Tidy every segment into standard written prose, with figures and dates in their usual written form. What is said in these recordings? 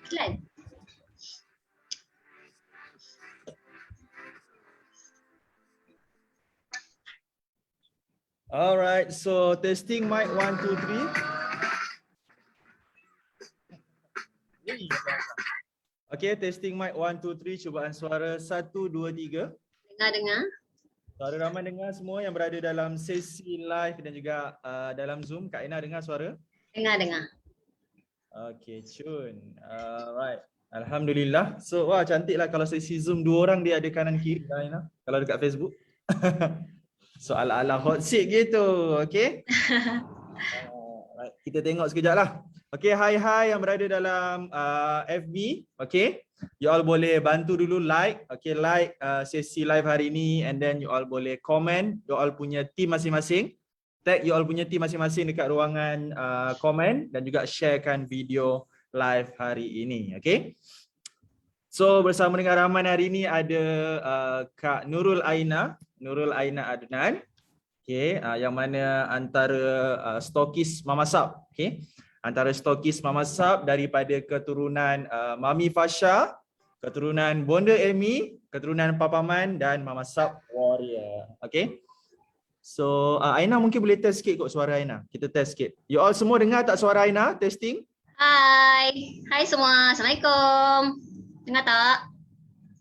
Slide. Alright, so testing mic 1 2 3. Okay, testing mic 1 2 3, cubaan suara 1 2 3. Dengar. Suara ramai dengar semua yang berada dalam sesi live dan juga dalam Zoom. Kak Aina dengar suara? Dengar. Okay, cun. Alright. Alhamdulillah. So, wah cantiklah kalau sesi Zoom dua orang dia ada kanan kiri, Kak Aina. Kalau dekat Facebook. So, ala-ala hot seat gitu. Okay. Right. Kita tengok sekejap lah. Okay, hai yang berada dalam FB. Okay. You all boleh bantu dulu like. Okay, like sesi live hari ini. And then you all boleh comment. You all punya team masing-masing. Tag you all punya team masing-masing dekat ruangan komen. Dan juga sharekan video live hari ini. Okay. So bersama dengan Rahman hari ini ada Kak Nurul Aina Adnan. Okay, yang mana antara stokis Mama Sab. Okay. Antara stokis Mama Sab daripada keturunan Mami Fasha, keturunan Bonda Amy, keturunan Papaman dan Mama Sab Warrior. Okay. So Aina mungkin boleh test sikit kot suara Aina. Kita test sikit. You all semua dengar tak suara Aina? Testing. Hai semua. Assalamualaikum. Dengar tak?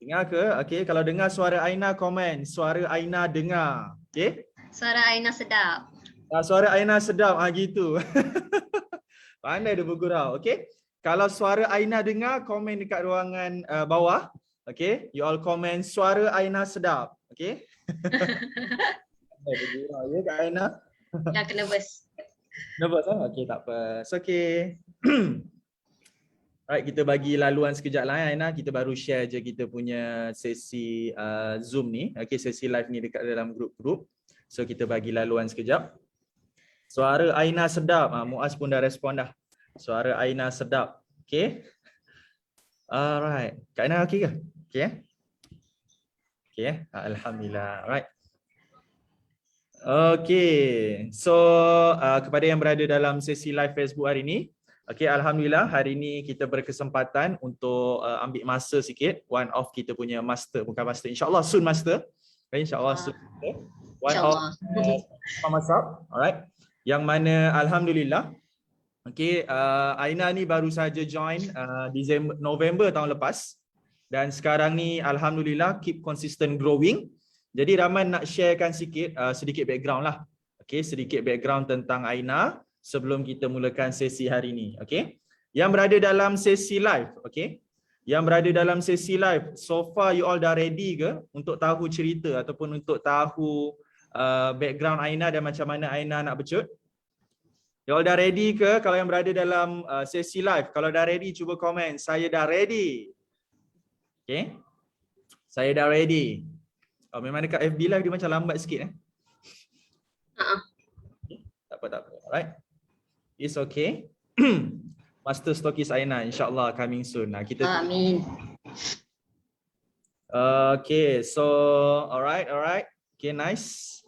Dengar ke? Okay. Kalau dengar suara Aina, komen. Suara Aina dengar. Okay. Suara Aina sedap. Suara Aina sedap. Gitu. Pandai dia bergurau. Okay. Kalau suara Aina dengar, komen dekat ruangan bawah. Okay. You all komen suara Aina sedap. Okay. Pandai bergurau ya Kak Aina. Dah kena nervous. Nervous lah? Okay, tak apa. It's okay. Alright, kita bagi laluan sekejap lah Aina. Kita baru share je kita punya sesi Zoom ni. Okay, sesi live ni dekat dalam grup-grup. So kita bagi laluan sekejap. Suara Aina sedap. Muaz pun dah respon dah. Suara Aina sedap. Okay. Alright. Kak Aina okey ke? Okay. Okay. Alhamdulillah. Alright. Okay. So kepada yang berada dalam sesi live Facebook hari ini. Okay. Alhamdulillah hari ini kita berkesempatan untuk ambil masa sikit. One of kita punya master. Bukan master. InsyaAllah soon master. Okay, InsyaAllah soon. Okay. One of Mama Sab, alright. Yang mana alhamdulillah, okay, Aina ni baru saja join November tahun lepas dan sekarang ni alhamdulillah keep consistent growing. Jadi Rahman nak sharekan sedikit background lah, okay, sedikit background tentang Aina sebelum kita mulakan sesi hari ni, okay. Yang berada dalam sesi live, okay. Yang berada dalam sesi live, so far you all dah ready ke untuk tahu cerita ataupun untuk tahu background Aina dan macam mana Aina nak bercut? You all dah ready ke? Kalau yang berada dalam sesi live, kalau dah ready cuba komen, saya dah ready. Okay. Saya dah ready. Oh, memang dekat FB live dia macam lambat sikit Okay. Tak apa. Alright. It's okay. Master Stokis Aina insyaAllah coming soon. Amin. Okay, so alright. Okay, nice.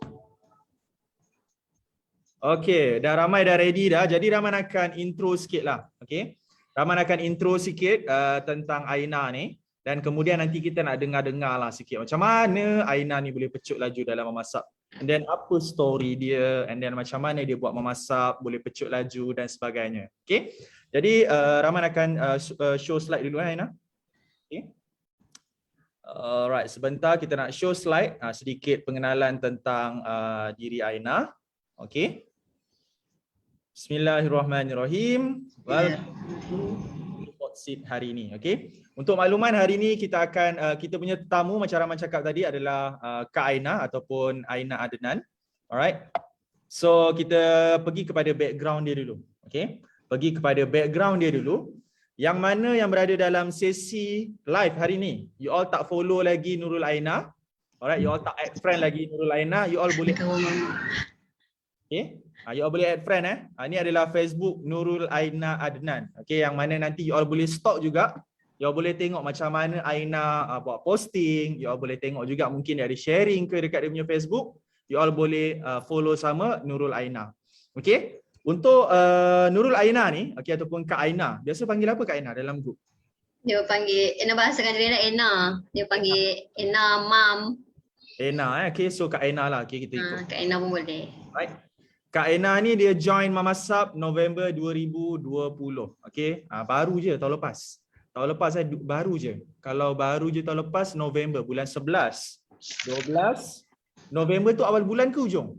Okay, dah ramai dah ready dah. Jadi Rahman akan intro sikit lah. Okay. Rahman akan intro sikit tentang Aina ni. Dan kemudian nanti kita nak dengar-dengar lah sikit macam mana Aina ni boleh pecut laju dalam memasak. And then apa story dia. And then macam mana dia buat memasak, boleh pecut laju dan sebagainya. Okay. Jadi Rahman akan show slide dulu Aina. Okay. Alright, sebentar kita nak show slide sedikit pengenalan tentang diri Aina. Okay. Bismillahirrahmanirrahim. Hot seat hari ini, okay. Untuk makluman hari ini kita akan kita punya tetamu macam Rahman cakap tadi adalah Kak Aina ataupun Aina Adnan. Alright. So kita pergi kepada background dia dulu, okay. Pergi kepada background dia dulu. Yang mana yang berada dalam sesi live hari ini, you all tak follow lagi Nurul Aina. Alright, you all tak add friend lagi Nurul Aina, you all boleh okay. You all boleh add friend Ini adalah Facebook Nurul Aina Adnan. Okay, yang mana nanti you all boleh stalk juga. You all boleh tengok macam mana Aina buat posting. You all boleh tengok juga mungkin dia ada sharing ke dekat dia punya Facebook. You all boleh follow sama Nurul Aina. Okay. Untuk Nurul Aina ni, okay, ataupun Kak Aina. Biasa panggil apa Kak Aina dalam grup? Dia panggil, Ena bahasakan diri Ena. Dia panggil Ena Mam. Ena okay, so Kak Ena lah. Okay, kita ikut. Kak Ena pun boleh. Right. Kak Ena ni dia join Mama Sub November 2020. Okay, baru je tahun lepas. Tahun lepas baru je. Kalau baru je tahun lepas November bulan 11. 12. November tu awal bulan ke hujung?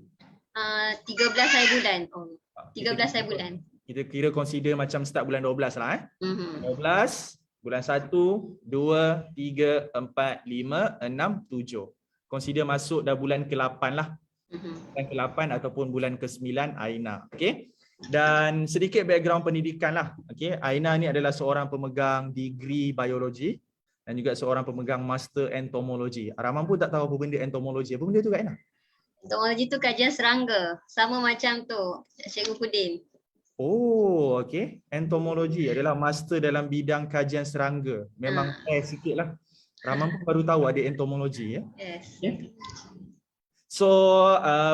13 hari bulan. Oh, 13 hari bulan. Kita kira consider macam start bulan 12 lah. 12, bulan 1, 2, 3, 4, 5, 6, 7. Consider masuk dah bulan ke-8 lah. Bulan ke-8 ataupun bulan ke-9 Aina. Okay. Dan sedikit background pendidikan lah. Okay. Aina ni adalah seorang pemegang degree biologi dan juga seorang pemegang master entomologi. Rahman pun tak tahu apa benda entomologi. Apa benda tu Kak Aina? Entomologi tu kajian serangga. Sama macam tu Cikgu Pudin. Oh, okay. Entomologi adalah master dalam bidang kajian serangga. Memang sikit lah. Rahman pun baru tahu ada entomologi. Ya? Yes. Okay. So,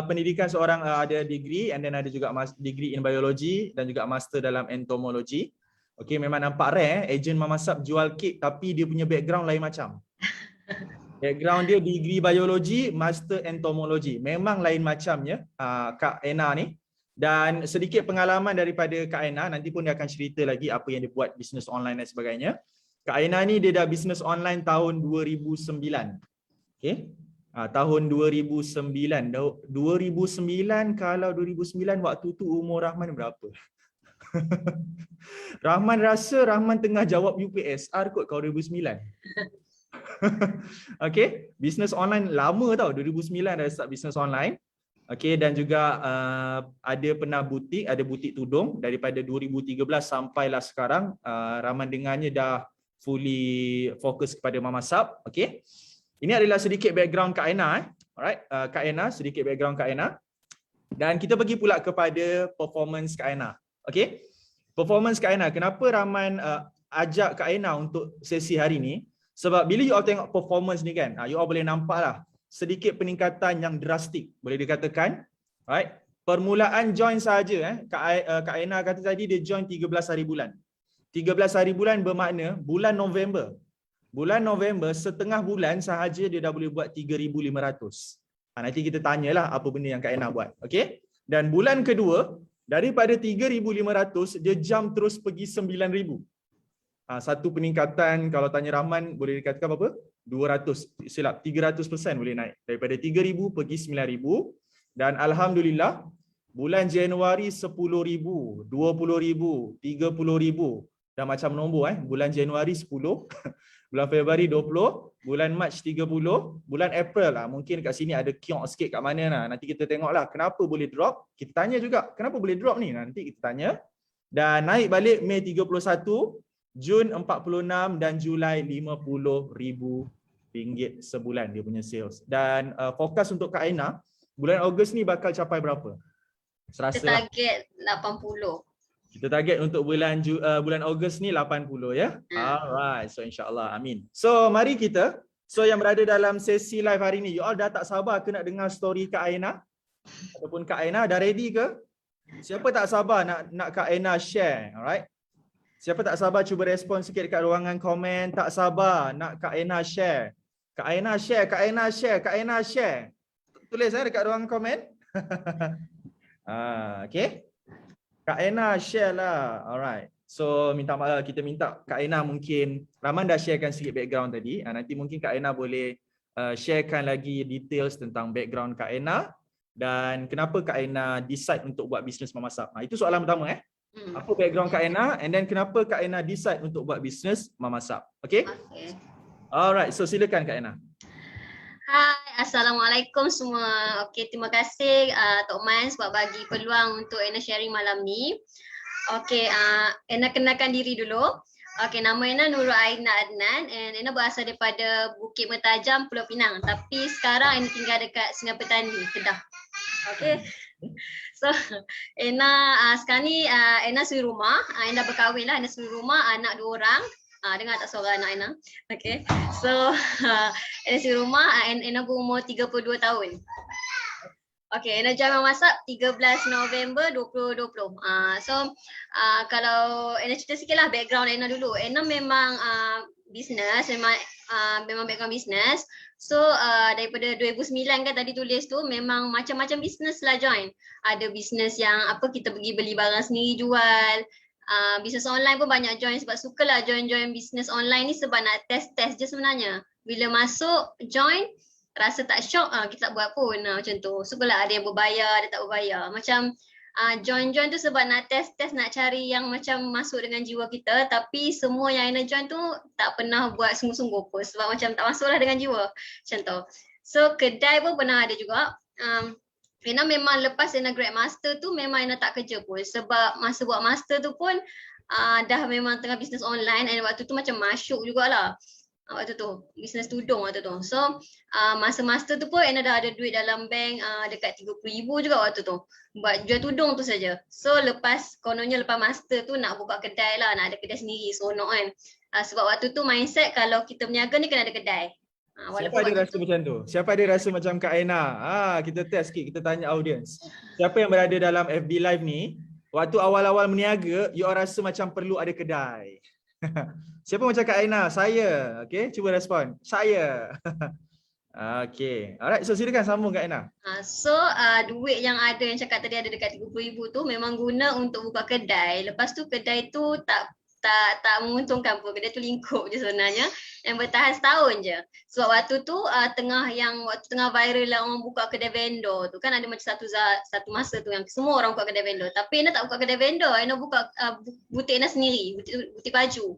pendidikan seorang ada degree and then ada juga degree in biology dan juga master dalam entomologi. Okay, memang nampak rare ejen Mama Sub jual kek tapi dia punya background lain macam. Background dia degree biologi, master entomologi. Memang lain macamnya Kak Ena ni. Dan sedikit pengalaman daripada Kak Ena, nanti pun dia akan cerita lagi apa yang dia buat bisnes online dan sebagainya. Kak Ena ni dia dah bisnes online tahun 2009. Okay. Tahun 2009. 2009 kalau 2009 waktu tu umur Rahman berapa? Rahman rasa Rahman tengah jawab UPSR kot kalau 2009. Okay, bisnes online lama tau, 2009 dah start bisnes online. Okay, dan juga ada pernah butik, ada butik tudung daripada 2013 sampailah sekarang. Rahman dengarnya dah fully fokus kepada Mama Sub. Okay, ini adalah sedikit background Kak Ena. Alright, Kak Ena, sedikit background Kak Ena. Dan kita pergi pula kepada performance Kak Ena. Okay, performance Kak Ena. Kenapa Rahman ajak Kak Ena untuk sesi hari ni? Sebab bila you all tengok performance ni kan, you all boleh nampak lah sedikit peningkatan yang drastik, boleh dikatakan. Right? Permulaan join sahaja, Kak Ena kata tadi dia join 13 hari bulan. 13 hari bulan bermakna bulan November. Bulan November setengah bulan sahaja dia dah boleh buat 3,500. Nanti kita tanyalah apa benda yang Kak Ena buat. Okay? Dan bulan kedua, daripada 3,500 dia jump terus pergi 9,000. Satu peningkatan kalau tanya Rahman boleh dikatakan berapa? 200, silap 300% boleh naik. Daripada 3,000 pergi 9,000. Dan Alhamdulillah bulan Januari 10,000, 20,000, 30,000. Dah macam nombor bulan Januari 10, bulan Februari 20, bulan Mac 30, bulan April lah. Mungkin kat sini ada kiok sikit kat mana lah. Nanti kita tengoklah kenapa boleh drop. Kita tanya juga kenapa boleh drop ni. Nanti kita tanya. Dan naik balik Mei 31, Jun 46 dan Julai RM50,000 sebulan dia punya sales. Dan fokus untuk Kak Aina, bulan Ogos ni bakal capai berapa? Serasa kita target 80. Kita target untuk bulan Ogos ni 80 ya. Alright, so insyaAllah, amin. So mari kita, yang berada dalam sesi live hari ni, you all dah tak sabar ke nak dengar story Kak Aina? Ataupun Kak Aina dah ready ke? Siapa tak sabar nak Kak Aina share? Alright. Siapa tak sabar cuba respon sikit dekat ruangan komen. Tak sabar nak Kak Aina share. Kak Aina share, Kak Aina share, Kak Aina share. Tulis dekat ruangan komen. Okay. Kak Aina share lah. Alright. So minta maaf, kita minta Kak Aina mungkin, Rahman dah sharekan sikit background tadi. Nanti mungkin Kak Aina boleh sharekan lagi details tentang background Kak Aina. Dan kenapa Kak Aina decide untuk buat bisnes Mama Sub. Itu soalan pertama Apa background Kak Aina and then kenapa Kak Aina decide untuk buat bisnes Mama Sub. Okay? Okay. Alright, so silakan Kak Aina. Hai, Assalamualaikum semua. Okay, terima kasih Tok Man sebab bagi peluang untuk Aina sharing malam ni. Okay, Aina kenalkan diri dulu. Okay, nama Aina Nurul Aina Adnan and Aina berasal daripada Bukit Mertajam, Pulau Pinang. Tapi sekarang Aina tinggal dekat Sungai Petani, Kedah. Okay. So, Aina sekarang ni Aina suri rumah. Aina dah berkahwin lah, Aina suri rumah, anak 2 orang. Dengar tak suara anak Aina? Okay. So, Aina suri rumah, Aina berumur 32 tahun. Okay, Ena join memasak 13 November 2020. Kalau Ena cerita sikit lah background Ena dulu. Ena memang business, memang background business. So daripada 2009 kan tadi tulis tu, memang macam-macam business lah join. Ada business yang apa kita pergi beli barang sendiri jual. Business online pun banyak join sebab sukalah join business online ni sebab nak test-test je sebenarnya. Bila masuk join, rasa tak shock, kita tak buat pun, macam tu. So pula ada yang berbayar, ada tak berbayar. Macam join tu sebab nak test nak cari yang macam masuk dengan jiwa kita, tapi semua yang Ina join tu tak pernah buat sungguh-sungguh pun sebab macam tak masuklah dengan jiwa, macam tu. So kedai pun pernah ada juga. Ina memang lepas Ina grad master tu memang Ina tak kerja pun sebab masa buat master tu pun dah memang tengah bisnes online, dan waktu tu macam masyuk jugalah. Waktu tu bisnes tudung waktu tu. So masa master tu pun Ena dah ada duit dalam bank dekat 30,000 juga waktu tu buat jual tudung tu saja. So kononnya lepas master tu nak buka kedai lah, nak ada kedai sendiri, seronok kan. Sebab waktu tu mindset kalau kita berniaga ni kena ada kedai. Siapa ada rasa macam tu? Siapa ada rasa macam Kak Aina? Kita test sikit, kita tanya audience. Siapa yang berada dalam FB Live ni, waktu awal-awal berniaga, you all rasa macam perlu ada kedai? Siapa macam Kak Aina? Saya. Okay, cuba respon. Saya. Okay. Alright, so silakan sambung Kak Aina. Duit yang ada yang cakap tadi ada dekat 30,000 tu memang guna untuk buka kedai. Lepas tu kedai tu tak menguntungkan pun. Kedai tu lingkup je sebenarnya. Yang bertahan setahun je. Sebab waktu tu tengah viral lah orang buka kedai vendor tu. Kan ada macam satu masa tu yang semua orang buka kedai vendor. Tapi Ina tak buka kedai vendor. Ina buka butik Ina sendiri. Butik baju.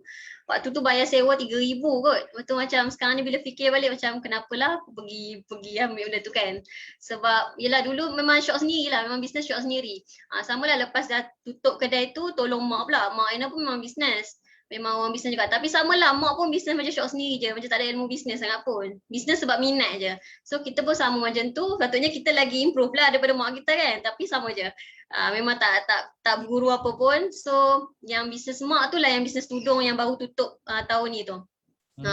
Waktu tu bayar sewa 3,000 kot. Waktu macam sekarang ni bila fikir balik macam kenapalah aku pergi ambil benda tu kan. Sebab yelah dulu memang syok sendiri lah. Memang bisnes syok sendiri. Sama lah lepas dah tutup kedai tu tolong mak pula. Mak Ina pun memang bisnes. Memang orang bisnes juga. Tapi sama lah mak pun bisnes macam syok sendiri je. Macam tak ada ilmu bisnes sangat pun. Bisnes sebab minat je. So kita pun sama macam tu. Patutnya kita lagi improve lah daripada mak kita kan. Tapi sama je. Memang tak berguru apa pun. So yang bisnes mak tu lah yang bisnes tudung yang baru tutup tahun ni tu.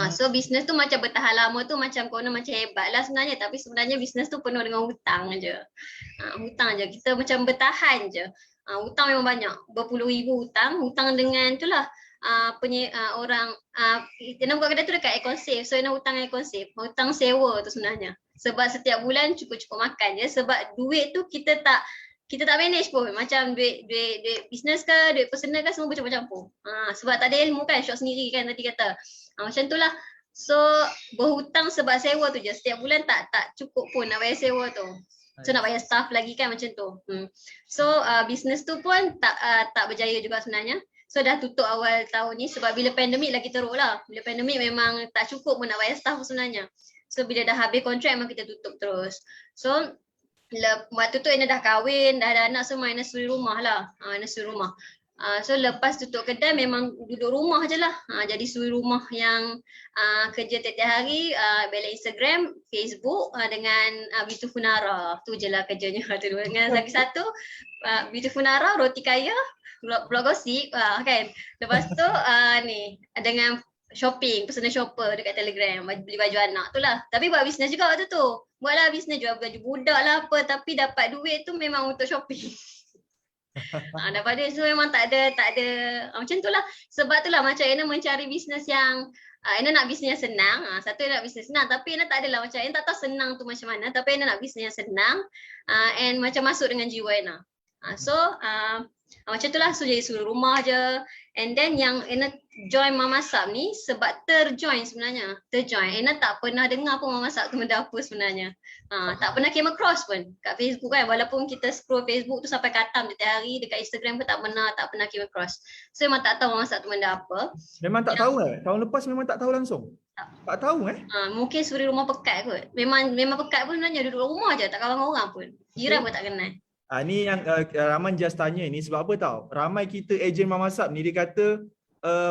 So bisnes tu macam bertahan lama tu macam konon macam hebat lah sebenarnya. Tapi sebenarnya bisnes tu penuh dengan hutang je. Hutang je. Kita macam bertahan je. Hutang memang banyak. Berpuluh ribu hutang. Hutang dengan tu lah. Orang Ina buka kedai tu dekat Econsafe. So Ina hutang Econsafe. Hutang sewa tu sebenarnya. Sebab setiap bulan cukup-cukup makan je. Sebab duit tu kita tak manage pun. Macam duit bisnes ke, duit personal ke, semua bercampur-campur. Sebab tak ada ilmu kan, syok sendiri kan tadi kata. Macam tu lah. So berhutang sebab sewa tu je. Setiap bulan tak cukup pun nak bayar sewa tu. So nak bayar staff lagi kan macam tu. So bisnes tu pun tak berjaya juga sebenarnya. So dah tutup awal tahun ni sebab bila pandemik lagi teruk lah. Bila pandemik memang tak cukup pun nak bayar staff sebenarnya. So bila dah habis kontrak memang kita tutup terus. So waktu tu Ina dah kahwin, dah ada anak semua, Ina suri rumah lah. Ina suri rumah. So lepas tutup kedai memang duduk rumah je lah. Jadi suri rumah yang kerja tiap-tiap hari, bela Instagram, Facebook dengan Beautiful Nara. Tu je lah kerjanya. Dengan lagi satu, Beautiful Nara, roti kaya, blog gosip kan. Lepas tu ni dengan shopping, personal shopper dekat Telegram, beli baju anak tu lah. Tapi buat bisnes juga waktu tu. Buatlah bisnes, jual baju budak lah apa, tapi dapat duit tu memang untuk shopping. Dapat duit tu memang tak ada macam tu lah. Sebab tu lah macam Ina mencari bisnes yang Ina nak bisnes yang senang. Satu Ina nak bisnes senang, tapi Ina tak adalah macam Ina tak tahu senang tu macam mana, tapi Ina nak bisnes yang senang and macam masuk dengan jiwa Ina. So macam tu lah. So jadi suruh rumah je. And then yang Ina join Mamasak ni sebab terjoin sebenarnya. Ina tak pernah dengar pun Mamasak tu benda apa sebenarnya. Tak pernah came across pun kat Facebook kan. Walaupun kita scroll Facebook tu sampai katam setiap hari, dekat Instagram pun tak pernah came across. So memang tak tahu Mamasak tu benda apa. Memang tak tahu tahun lepas memang tak tahu langsung. Tak tahu mungkin suri rumah pekat kot. Memang pekat pun sebenarnya, duduk rumah je, tak kawan dengan orang pun. Jiran pun tak kenal. Ni yang Rahman just tanya ni sebab apa tahu? Ramai kita ejen Mamasak ni dia kata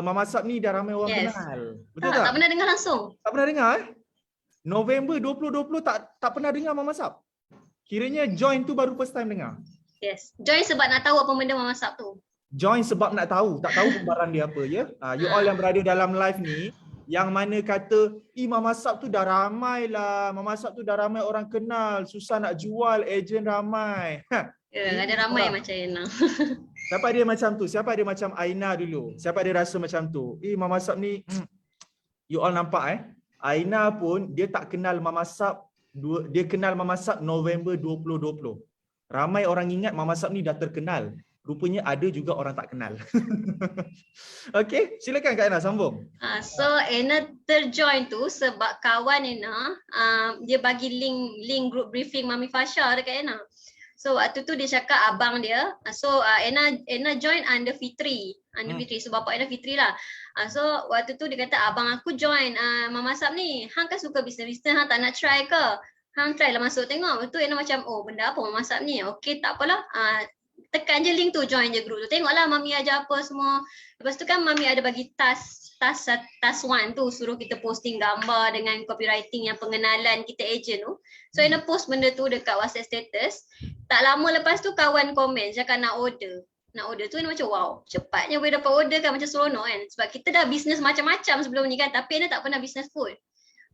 Mamasak ni dah ramai orang kenal. Betul tak? Tak pernah dengar langsung. Tak pernah dengar November 2020 tak pernah dengar Mamasak. Kiranya join tu baru first time dengar. Yes. Join sebab nak tahu apa benda Mamasak tu. Join sebab nak tahu, tak tahu pun barang dia apa ya. You all yang berada dalam live ni, yang mana kata, Mama Sab tu dah ramai lah, Mama Sab tu dah ramai orang kenal, susah nak jual, ejen ramai. Ada ramai macam Aina. Siapa dia macam tu? Siapa dia macam Aina dulu? Siapa dia rasa macam tu? Mama Sab ni, you all nampak Aina pun dia tak kenal Mama Sab, dia kenal Mama Sab November 2020. Ramai orang ingat Mama Sab ni dah terkenal. Rupanya ada juga orang tak kenal. Okey, silakan Kak Aina sambung. So Aina terjoin tu sebab kawan Aina dia bagi link group briefing Mami Fasha dekat Aina. So waktu tu dia cakap abang dia. So Aina join under Fitri. Fitri. So bapa Aina Fitri lah. So waktu tu dia kata abang aku join Mama Sab ni. Hang kan suka bisnes-bisnes, hang tak nak try ke? Hang try lah masuk tengok. Lepas tu Aina macam, oh benda apa Mama Sab ni? Okey tak apalah. Tekan je link tu, join je group tu. Tengoklah Mami ajar apa semua. Lepas tu kan Mami ada bagi task 1 tu, suruh kita posting gambar dengan copywriting yang pengenalan kita agent tu. So Aina post benda tu dekat WhatsApp status. Tak lama lepas tu kawan komen cakap nak order. Nak order tu Aina macam wow, cepatnya boleh dapat order kan, macam seronok kan. Sebab kita dah bisnes macam-macam sebelum ni kan, tapi Aina tak pernah bisnes food.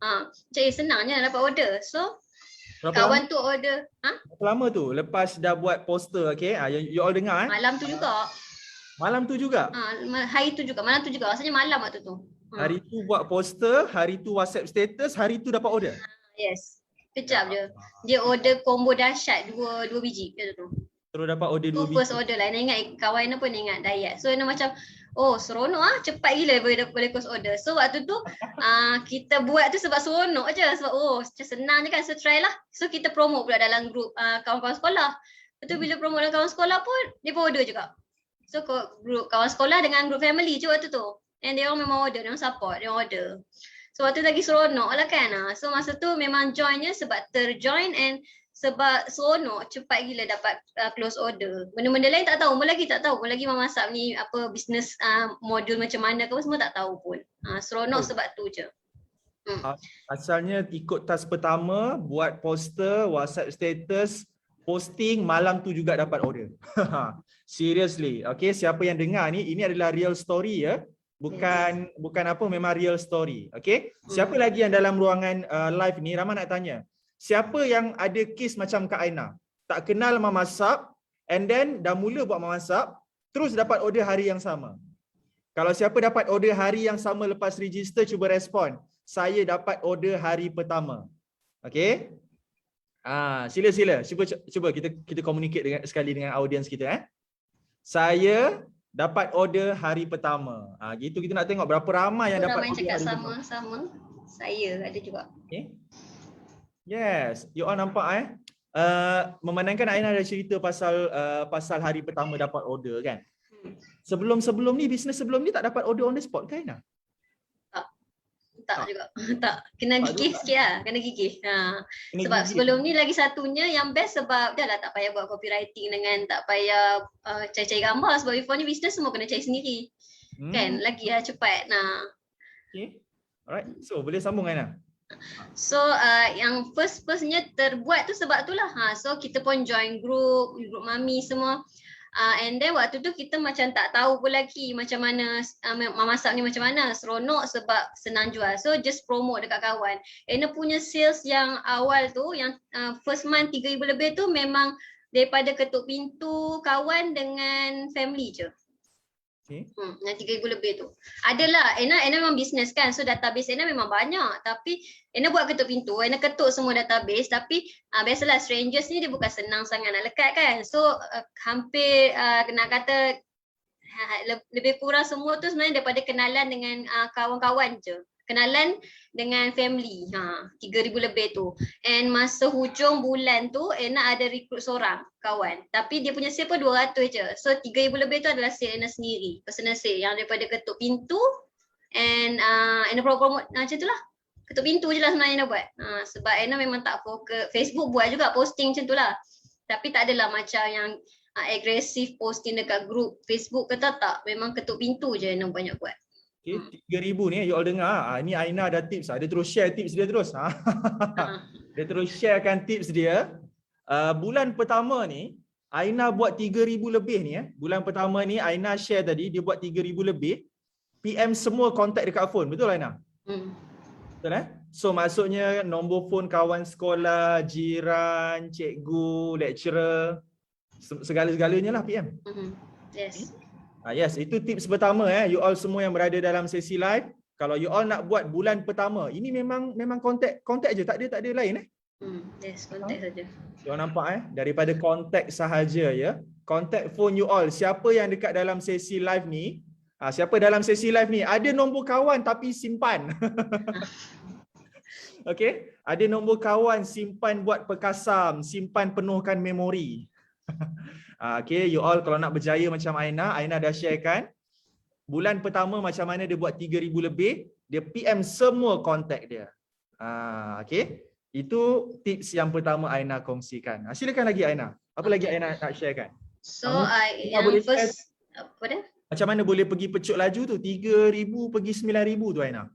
Macam senangnya nak dapat order. So kawan tu order. Berapa lama tu lepas dah buat poster, okey? You all dengar Malam tu juga. Malam tu juga? Hari tu juga, malam tu juga. Rasanya malam waktu tu. Hari tu buat poster, hari tu WhatsApp status, hari tu dapat order? Yes. Kejap je. Dia order combo dahsyat 2 biji macam tu. Terus dapat order 2 biji. First order lah. Aina ingat kawan Aina pun ingat diet. So Aina macam, oh seronok cepat gila boleh close order. So waktu tu kita buat tu sebab seronok je. Sebab macam senang je kan. So try lah. So kita promote pula dalam group kawan-kawan sekolah. Lepas tu bila promote dalam kawan sekolah pun, dia pun order juga. So group kawan sekolah dengan group family je waktu tu. And dia orang memang order, dia orang support, dia orang order. So waktu tu lagi seronok lah kan. So masa tu memang joinnya sebab terjoin and sebab seronok, cepat gila dapat close order. Benda-benda lain tak tahu, umur lagi tak tahu. Umur lagi Mama Sab ni apa bisnes modul macam mana ke semua tak tahu pun. Seronok sebab tu je. Asalnya ikut task pertama, buat poster, WhatsApp status, posting, malam tu juga dapat order. Seriously. Okay, siapa yang dengar ni, ini adalah real story ya. Bukan apa, memang real story. Okay. Siapa lagi yang dalam ruangan live ni, Rahman nak tanya. Siapa yang ada kes macam Kak Aina? Tak kenal Mama Sab and then dah mula buat Mama Sab, terus dapat order hari yang sama. Kalau siapa dapat order hari yang sama lepas register, cuba respon. Saya dapat order hari pertama. Okay. Sila. Cuba kita communicate sekali dengan audience kita. Saya dapat order hari pertama. Gitu kita nak tengok berapa ramai yang dapat order. Cakap sama. Saya ada juga. Okay. Yes, you all nampak memandangkan Aina ada cerita pasal hari pertama dapat order kan. Sebelum ni, bisnes sebelum ni tak dapat order on the spot kan Aina? Tak juga. Tak. Kena gigih sikit lah. Kena gigih. Sebab sebelum ni lagi satunya yang best sebab dah lah tak payah buat copywriting dengan tak payah cari-cari gambar. Sebab before ni bisnes semua kena cari sendiri. Kan? Lagi lah cepat. Okay. Alright. So boleh sambung Aina? So yang firstnya terbuat tu sebab tu lah. So kita pun join group Mami semua. And then waktu tu kita macam tak tahu pun lagi macam mana Mama Sab ni macam mana. Seronok sebab senang jual. So just promote dekat kawan. Aina punya sales yang awal tu, yang first month 3,000 lebih tu memang daripada ketuk pintu kawan dengan family je. Okay. Yang 3,000 lebih tu. Adalah, Aina memang bisnes kan. So database Aina memang banyak. Tapi Aina buat ketuk pintu. Aina ketuk semua database. Tapi biasalah strangers ni dia bukan senang sangat nak lekat kan. So hampir nak kata lebih kurang semua tu sebenarnya daripada kenalan dengan kawan-kawan je. Kenalan dengan family. 3,000 lebih tu. And masa hujung bulan tu Aina ada recruit seorang kawan. Tapi dia punya sale pun 200 je. So 3,000 lebih tu adalah sale Aina sendiri. Personal sale yang daripada ketuk pintu. And Aina promote macam tu lah. Ketuk pintu je lah sebenarnya Aina buat. Sebab Aina memang tak fokus. Facebook buat juga posting macam tu lah. Tapi tak adalah macam yang agresif posting dekat group Facebook ke tak. Memang ketuk pintu je Aina banyak buat. Okay, 3,000 ni you all dengar. Ni Aina ada tips. Dia terus share tips dia terus. Dia terus sharekan tips dia. Bulan pertama ni Aina buat 3,000 lebih ni. Bulan pertama ni Aina share tadi dia buat 3,000 lebih. PM semua contact dekat phone. Betul Aina? Betul So maksudnya nombor phone kawan sekolah, jiran, cikgu, lecturer, segala-galanya lah PM. Yes. Yes, itu tips pertama you all semua yang berada dalam sesi live. Kalau you all nak buat bulan pertama, ini memang kontak je, tak ada lain Yes, kontak saja. You all nampak daripada kontak sahaja ya. Kontak phone you all. Siapa yang dekat dalam sesi live ni? Siapa dalam sesi live ni ada nombor kawan tapi simpan. Okey, ada nombor kawan simpan buat perkasam, simpan penuhkan memori. Okey, you all kalau nak berjaya macam Aina dah sharekan. Bulan pertama macam mana dia buat 3,000 lebih, dia PM semua kontak dia. Okey. Itu tips yang pertama Aina kongsikan. Silakan lagi Aina. Apa lagi Aina nak sharekan? So, yang first apa dia? Macam mana boleh pergi pecut laju tu 3,000 pergi 9,000 tu Aina?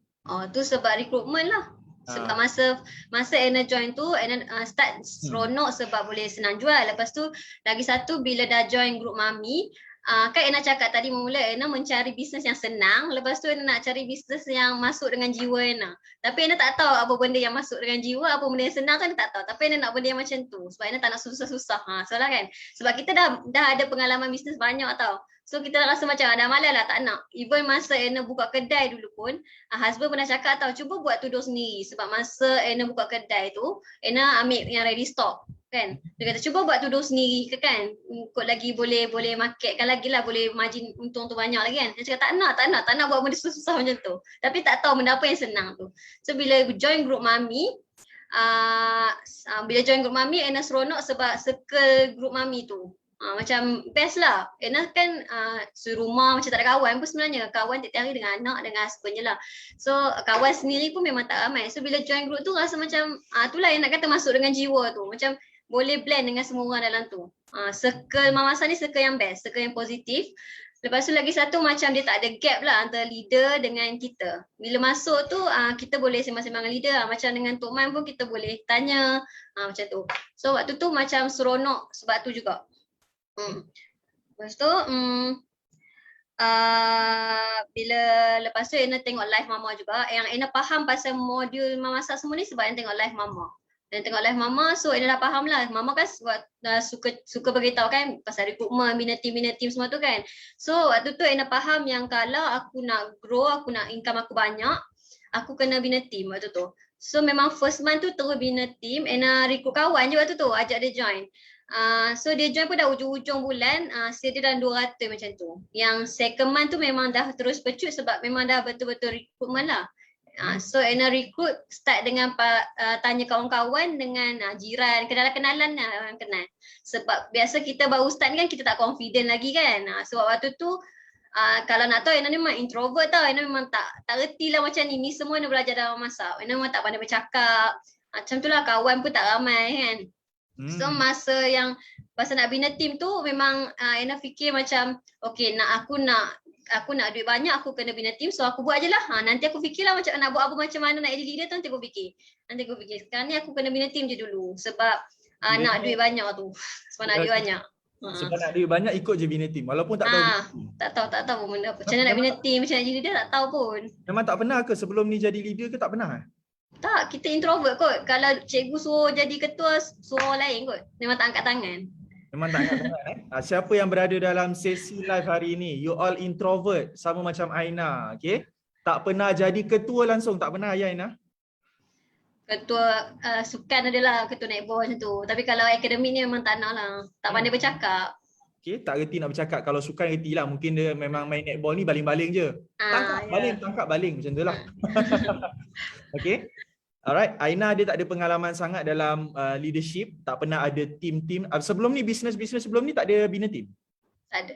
Tu sebab recruitment lah. Sebab masa Aina join tu, Aina start seronok sebab boleh senang jual. Lepas tu lagi satu, bila dah join group Mami, kan Aina cakap tadi mula Aina mencari bisnes yang senang. Lepas tu Aina nak cari bisnes yang masuk dengan jiwa Aina. Tapi Aina tak tahu apa benda yang masuk dengan jiwa, apa benda yang senang kan Aina tak tahu. Tapi Aina nak benda yang macam tu. Sebab Aina tak nak susah-susah. Soalnya kan, sebab kita dah ada pengalaman bisnes banyak tau. So kita rasa macam dah malas lah, tak nak. Even masa Aina buka kedai dulu pun, husband pernah cakap tau, cuba buat tudung sendiri. Sebab masa Aina buka kedai tu, Aina ambil yang ready stock. Kan? Dia kata cuba buat tudung sendiri ke kan. Kot lagi boleh marketkan lagi lah, boleh margin untung tu banyak lagi kan. Dia cakap tak nak buat benda susah macam tu. Tapi tak tahu benda apa yang senang tu. So bila join group Mami, Aina seronok sebab circle group Mami tu. Macam best lah. Aina kan serumah macam tak ada kawan pun sebenarnya. Kawan tiap hari dengan anak, dengan husband je lah. So kawan sendiri pun memang tak ramai. So bila join group tu rasa macam itulah yang nak kata masuk dengan jiwa tu. Macam boleh blend dengan semua orang dalam tu. Circle Mama Hassan ni circle yang best, circle yang positif. Lepas tu lagi satu macam dia tak ada gap lah antara leader dengan kita. Bila masuk tu kita boleh sembang-sembang dengan leader lah. Macam dengan Tok Man pun kita boleh tanya macam tu. So waktu tu macam seronok sebab tu juga. Lepas tu bila lepas tu Aina tengok live Mama juga. Yang Aina faham pasal modul memasak semua ni sebab Aina tengok live Mama. Dan tengok live Mama, so Aina dah faham lah. Mama kan suka beritahu kan pasal recruitment, bina team semua tu kan. So waktu tu Aina faham yang kalau aku nak grow, aku nak income aku banyak, aku kena bina team waktu tu. So memang first month tu terus bina team. Aina recruit kawan je waktu tu, ajak dia join. So dia join pun dah ujung-ujung bulan, dia dalam 200 macam tu. Yang second month tu memang dah terus pecut sebab memang dah betul-betul recruitment lah. So Aina recruit start dengan tanya kawan-kawan dengan jiran, kenalan-kenalan lah orang kenal. Sebab biasa kita baru start ni kan kita tak confident lagi kan. So waktu tu kalau nak tahu Aina ni memang introvert tau. Aina memang tak reti lah macam ni. Ni semua Aina belajar dalam masak. Aina memang tak pandai bercakap. Macam tu lah, kawan pun tak ramai kan. So masa yang nak bina team tu memang Aina fikir macam okay, aku nak duit banyak, aku kena bina team, so aku buat je lah. Nanti aku fikirlah macam nak buat apa, macam mana nak jadi leader tu nanti aku fikir. Sekarang ni aku kena bina team je dulu sebab nak duit banyak tu. Sebab nak duit banyak. Sebab nak duit banyak ikut je bina team walaupun tak tahu. Tak tahu pun benda apa. Macam mana nak bina team, macam nak jadi leader tak tahu pun. Memang tak pernah ke sebelum ni jadi leader ke tak pernah? Tak, kita introvert kot. Kalau cikgu suruh jadi ketua, suruh orang lain kot. Memang tak angkat tangan. Memang tak angkat tangan Siapa yang berada dalam sesi live hari ni, you all introvert sama macam Aina, okay? Tak pernah jadi ketua langsung, tak pernah ya Aina? Ketua sukan adalah ketua netball macam tu. Tapi kalau akademik ni memang tak nak lah. Tak pandai bercakap. Okay, tak reti nak bercakap. Kalau sukan reti lah. Mungkin dia memang main netball ni baling-baling je. Tangkap baling macam tu lah. Okay. Alright, Aina dia tak ada pengalaman sangat dalam leadership, tak pernah ada team. Sebelum ni bisnes sebelum ni tak ada bina team? Tak ada.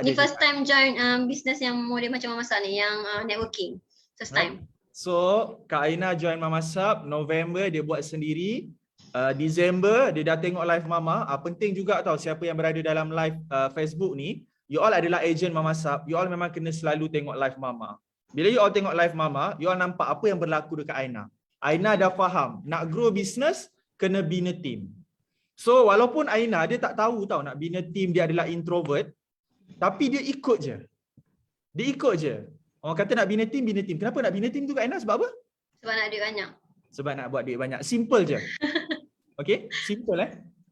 Ni first time join bisnes yang model macam Mama Sap ni, yang networking. First time. So, Kak Aina join Mama Sap, November dia buat sendiri. Disember dia dah tengok live Mama. Penting juga tau siapa yang berada dalam live Facebook ni, you all adalah agent Mama Sap. You all memang kena selalu tengok live Mama. Bila you all tengok live Mama, you all nampak apa yang berlaku dekat Aina. Aina dah faham, nak grow business, kena bina team. So, walaupun Aina, dia tak tahu tau nak bina team, dia adalah introvert, tapi dia ikut je. Orang kata nak bina team, bina team. Kenapa nak bina team tu Kak Aina? Sebab apa? Sebab nak duit banyak. Sebab nak buat duit banyak. Simple je. Okay, simple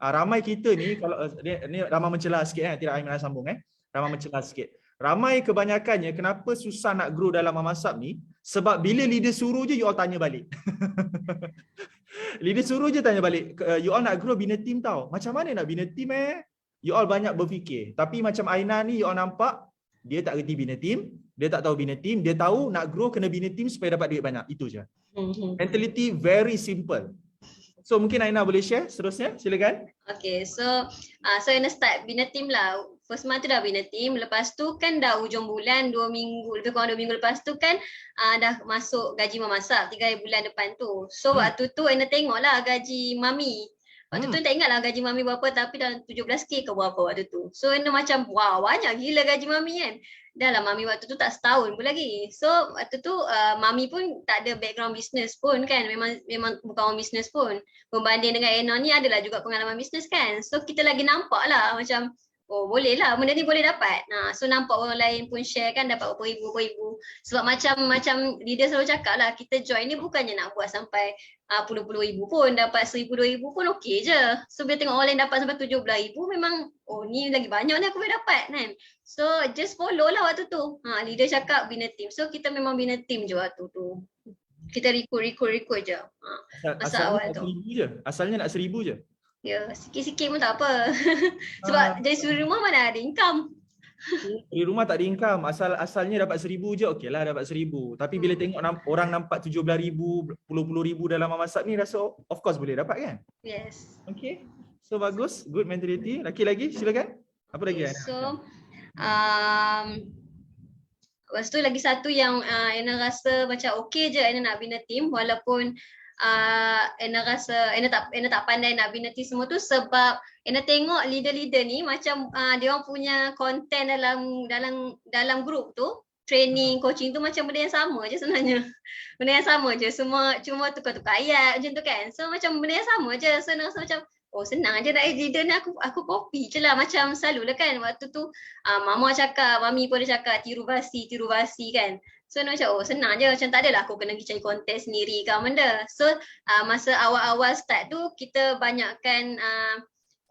ramai kita ni kalau ni ramai mencelah sikit tidak Aiman sambung ramai mencelah sikit. Ramai kebanyakannya kenapa susah nak grow dalam Mamasab ni sebab bila leader suruh je you all tanya balik. Leader suruh je tanya balik, you all nak grow bina team tau. Macam mana nak bina team You all banyak berfikir. Tapi macam Aina ni you all nampak dia tak reti bina team, dia tak tahu bina team, dia tahu nak grow kena bina team supaya dapat duit banyak. Itu je. Mentality very simple. So mungkin Aina boleh share seterusnya, silakan. Okay, so Aina start bina team lah. First month tu dah bina team, lepas tu kan dah hujung bulan, 2 minggu, lebih kurang 2 minggu lepas tu kan dah masuk gaji Mamasab 3 bulan depan tu. So waktu tu Aina tengok lah gaji mami. Waktu tu tak ingat lah gaji mami berapa, tapi dalam 17k ke berapa waktu tu. So Aina macam wow, banyak gila gaji mami kan. Dah lah mami waktu tu tak setahun pun lagi. So waktu tu mami pun tak ada background business pun kan. Memang bukan orang business pun. Berbanding dengan Aina ni adalah juga pengalaman business kan. So kita lagi nampak lah macam oh boleh lah, benda ni boleh dapat. So nampak orang lain pun share kan dapat berapa ribu. Sebab macam leader selalu cakap lah, kita join ni bukannya nak buat sampai puluh-puluh ribu pun, dapat 1,000-2,000 pun okey je. So bila tengok orang lain dapat sampai 17,000 memang oh ni lagi banyak ni aku boleh dapat kan. So just follow lah waktu tu. Leader cakap bina team. So kita memang bina team je waktu tu. Kita recruit je. Masa awal tu. Asalnya nak 1,000 je. Ya, sikit-sikit pun tak apa. Sebab dari suri rumah mana ada income. Di rumah tak ada income, asalnya dapat 1,000 je, okeylah dapat 1,000. Tapi bila tengok orang nampak 17,000, 10,000 dalam Mamasab ni rasa of course boleh dapat kan? Yes. Okay. So bagus, good mentality. Lagi silakan. Apa lagi? So lepas tu lagi satu yang Aina rasa macam okey je Aina nak bina team walaupun Aina rasa Aina tak pandai nak bina team semua tu sebab Aina tengok leader-leader ni macam dia orang punya content dalam group tu, training, coaching tu macam benda yang sama je sebenarnya. Benda yang sama je, semua cuma tukar-tukar ayat macam tu kan. So macam benda yang sama je. So Aina rasa macam oh senang je nak leader ni, aku copy je lah macam selalu lah kan. Waktu tu mama cakap, mami pun ada cakap tiru basi kan. So macam oh senang je, macam tak adalah aku kena pergi cari konten sendiri ke benda. So masa awal-awal start tu kita banyakkan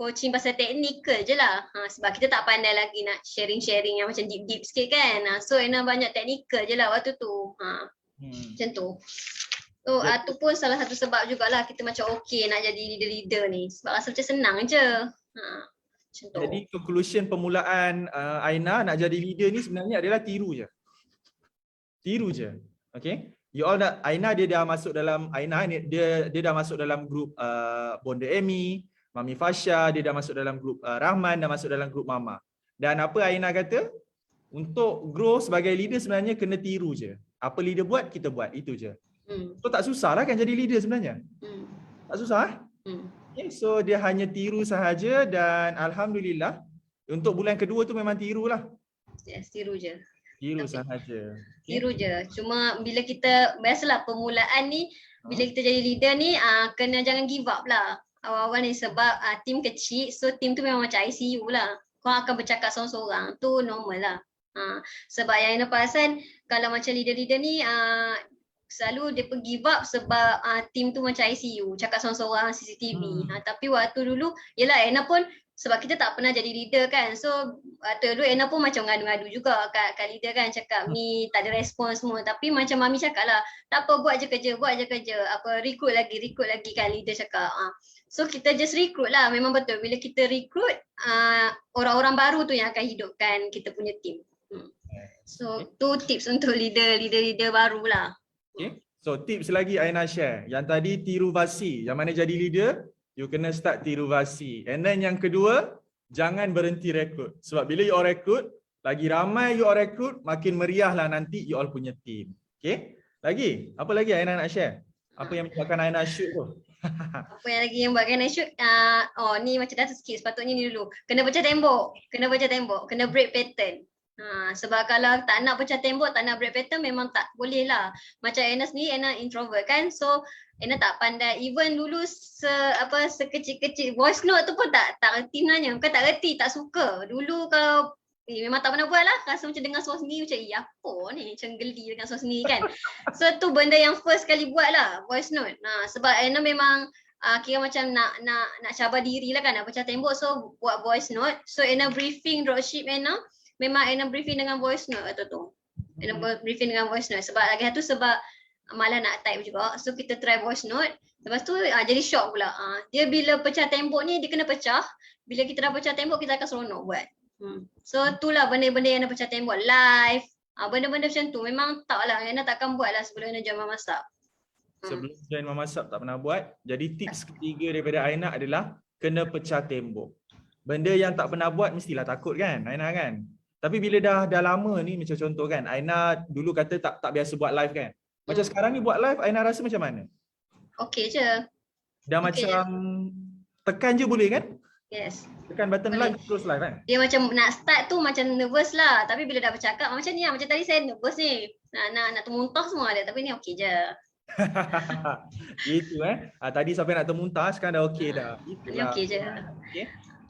coaching pasal teknikal je lah. Sebab kita tak pandai lagi nak sharing yang macam deep sikit kan. So Aina banyak teknikal je lah waktu tu. Macam tu. So tu pun salah satu sebab jugalah kita macam okey nak jadi leader-leader ni. Sebab rasa macam senang je. Macam tu. Jadi conclusion permulaan Aina nak jadi leader ni sebenarnya adalah tiru je. Okay. You all Aina dia dah masuk dalam dia dah masuk dalam grup Bonda Amy, Mami Fasha, dia dah masuk dalam grup Rahman, dah masuk dalam grup Mama. Dan apa Aina kata? Untuk grow sebagai leader sebenarnya kena tiru je. Apa leader buat, kita buat. Itu je. So tak susah lah kan jadi leader sebenarnya. Tak susah. Okay, so dia hanya tiru sahaja dan alhamdulillah untuk bulan kedua tu memang tiru lah. Yes, tiru je. Tiru sahaja. Tiru je. Cuma bila kita biasalah permulaan ni bila kita jadi leader ni kena jangan give up lah. Awal-awal ni sebab team kecil, so team tu memang macam ICU lah. Kau akan bercakap seorang-seorang, tu normal lah. Sebab yang Aina perasan kalau macam leader-leader ni selalu dia give up sebab team tu macam ICU, cakap seorang-seorang CCTV. Tapi waktu dulu, yelah Aina pun sebab kita tak pernah jadi leader kan. So waktu dulu Aina pun macam ngadu-ngadu juga kat leader kan, cakap ni tak ada respon semua. Tapi macam mami cakap lah, tak apa buat je kerja. Apa recruit lagi kan leader cakap. So kita just recruit lah. Memang betul bila kita recruit orang-orang baru tu yang akan hidupkan kita punya team. So tu tips untuk leader baru lah. Okay. So tips lagi Aina share. Yang tadi tiru basi. Yang mana jadi leader, you kena start tiru basi. And then yang kedua, jangan berhenti rekrut. Sebab bila you all rekrut, lagi ramai you all rekrut, makin meriah lah nanti you all punya team. Okay. Lagi? Apa lagi Aina nak share? Apa yang menyebabkan Aina shoot tu? Apa yang lagi yang buatkan Aina shoot? Ni macam dah sikit. Sepatutnya ni dulu. Kena baca tembok. Kena break pattern. Sebab kalau tak nak pecah tembok, tak nak break pattern memang tak boleh lah. Macam Aina sendiri, Aina introvert kan. So Aina tak pandai. Even dulu sekecil-kecil voice note tu pun tak reti sebenarnya. Bukan tak reti, tak suka. Dulu kalau Memang tak pernah buat lah. Rasa macam dengar suara sendiri macam, apa ni? Macam geli dengan suara sendiri kan. So tu benda yang first kali buat lah, voice note. Sebab Aina memang kira macam nak cabar diri lah kan, nak pecah tembok. So buat voice note. So Aina briefing dropship Aina, memang Aina briefing dengan voice note atau tu. Aina briefing dengan voice note. Sebab lagi satu sebab malah nak type juga. So kita try voice note. Lepas tu jadi shock pula. Dia bila pecah tembok ni, dia kena pecah. Bila kita dah pecah tembok, kita akan seronok buat. So itulah benda-benda yang nak pecah tembok live. Benda-benda macam tu memang taklah, Aina takkan buat lah sebelum Aina join memasak. Sebelum join memasak tak pernah buat. Jadi tips ketiga daripada Aina adalah kena pecah tembok. Benda yang tak pernah buat mestilah takut kan Aina kan. Tapi bila dah lama ni, macam contoh kan, Aina dulu kata tak biasa buat live kan. Macam sekarang ni buat live, Aina rasa macam mana? Okey je. Dah Okay macam tekan je boleh kan? Yes. Tekan button live terus live kan? Dia macam nak start tu macam nervous lah. Tapi bila dah bercakap macam ni lah. Macam tadi saya nervous ni. Nak termuntah semua ada. Tapi ni okey je. Gitu tadi sampai nak termuntah, sekarang dah okey dah. Ni okey je. Okay.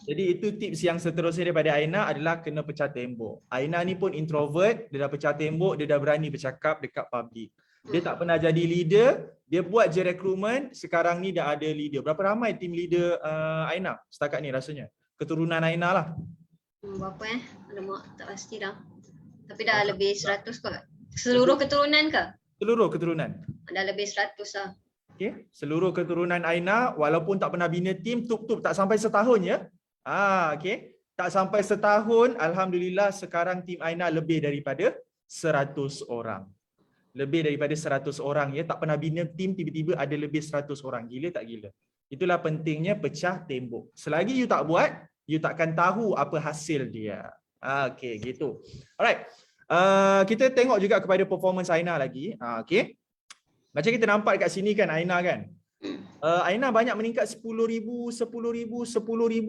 Jadi itu tips yang seterusnya daripada Aina adalah kena pecah tembok. Aina ni pun introvert, dia dah pecah tembok, dia dah berani bercakap dekat public. Dia tak pernah jadi leader, dia buat je recruitment, sekarang ni dah ada leader. Berapa ramai team leader Aina setakat ni rasanya? Keturunan Aina lah. Berapa Alamak, tak pasti dah. Tapi dah lebih 100 kot. Seluruh keturunan ke? Seluruh keturunan. Dah lebih 100 lah. Okay. Seluruh keturunan Aina, walaupun tak pernah bina team, tup-tup tak sampai setahun ya. Okay. Tak sampai setahun, Alhamdulillah sekarang team Aina lebih daripada 100 orang. Lebih daripada 100 orang ya. Tak pernah bina team, tiba-tiba ada lebih 100 orang. Gila tak gila? Itulah pentingnya pecah tembok. Selagi you tak buat, you takkan tahu apa hasil dia. Okay, gitu. Alright. Kita tengok juga kepada performance Aina lagi. Okay. Macam kita nampak dekat sini kan Aina kan. Aina banyak meningkat 10,000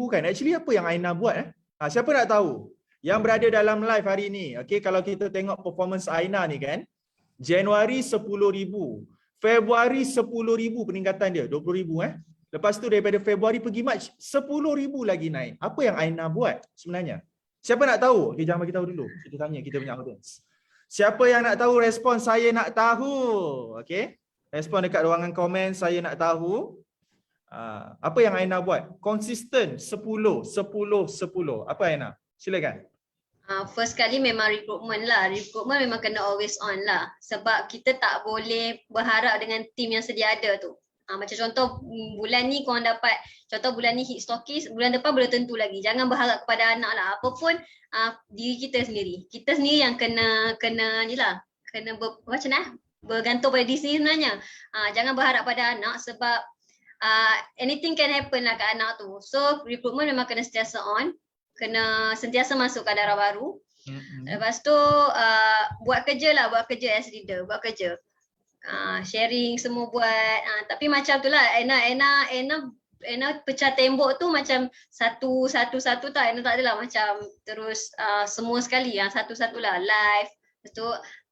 kan. Actually apa yang Aina buat siapa nak tahu? Yang berada dalam live hari ni. Okay, kalau kita tengok performance Aina ni kan. Januari 10,000. Februari 10,000 peningkatan dia. 20,000 Lepas tu daripada Februari pergi Mac 10,000 lagi naik. Apa yang Aina buat sebenarnya? Siapa nak tahu? Okay, jangan bagi tahu dulu. Kita tanya kita punya audience. Siapa yang nak tahu respon saya nak tahu? Okay. Respon dekat ruangan komen saya nak tahu. Apa yang Aina buat? Konsisten 10. Apa Aina? Silakan. First kali memang recruitment lah. Recruitment memang kena always on lah. Sebab kita tak boleh berharap dengan team yang sedia ada tu. Macam contoh bulan ni korang dapat, contoh bulan ni hit stockist, bulan depan belum tentu lagi. Jangan berharap kepada anak lah. Apapun diri kita sendiri. Kita sendiri yang kena ni lah. Kena bergantung pada diri sendiri sebenarnya. Jangan berharap pada anak sebab anything can happen lah kat anak tu. So recruitment memang kena sentiasa on. Kena sentiasa masukkan darah baru. Lepas tu buat kerja as leader, buat kerja. Sharing semua buat. Tapi macam tu lah Aina pecah tembok tu macam satu tak. Aina tak adalah macam terus semua sekali. Satu-satu lah live. Lepas tu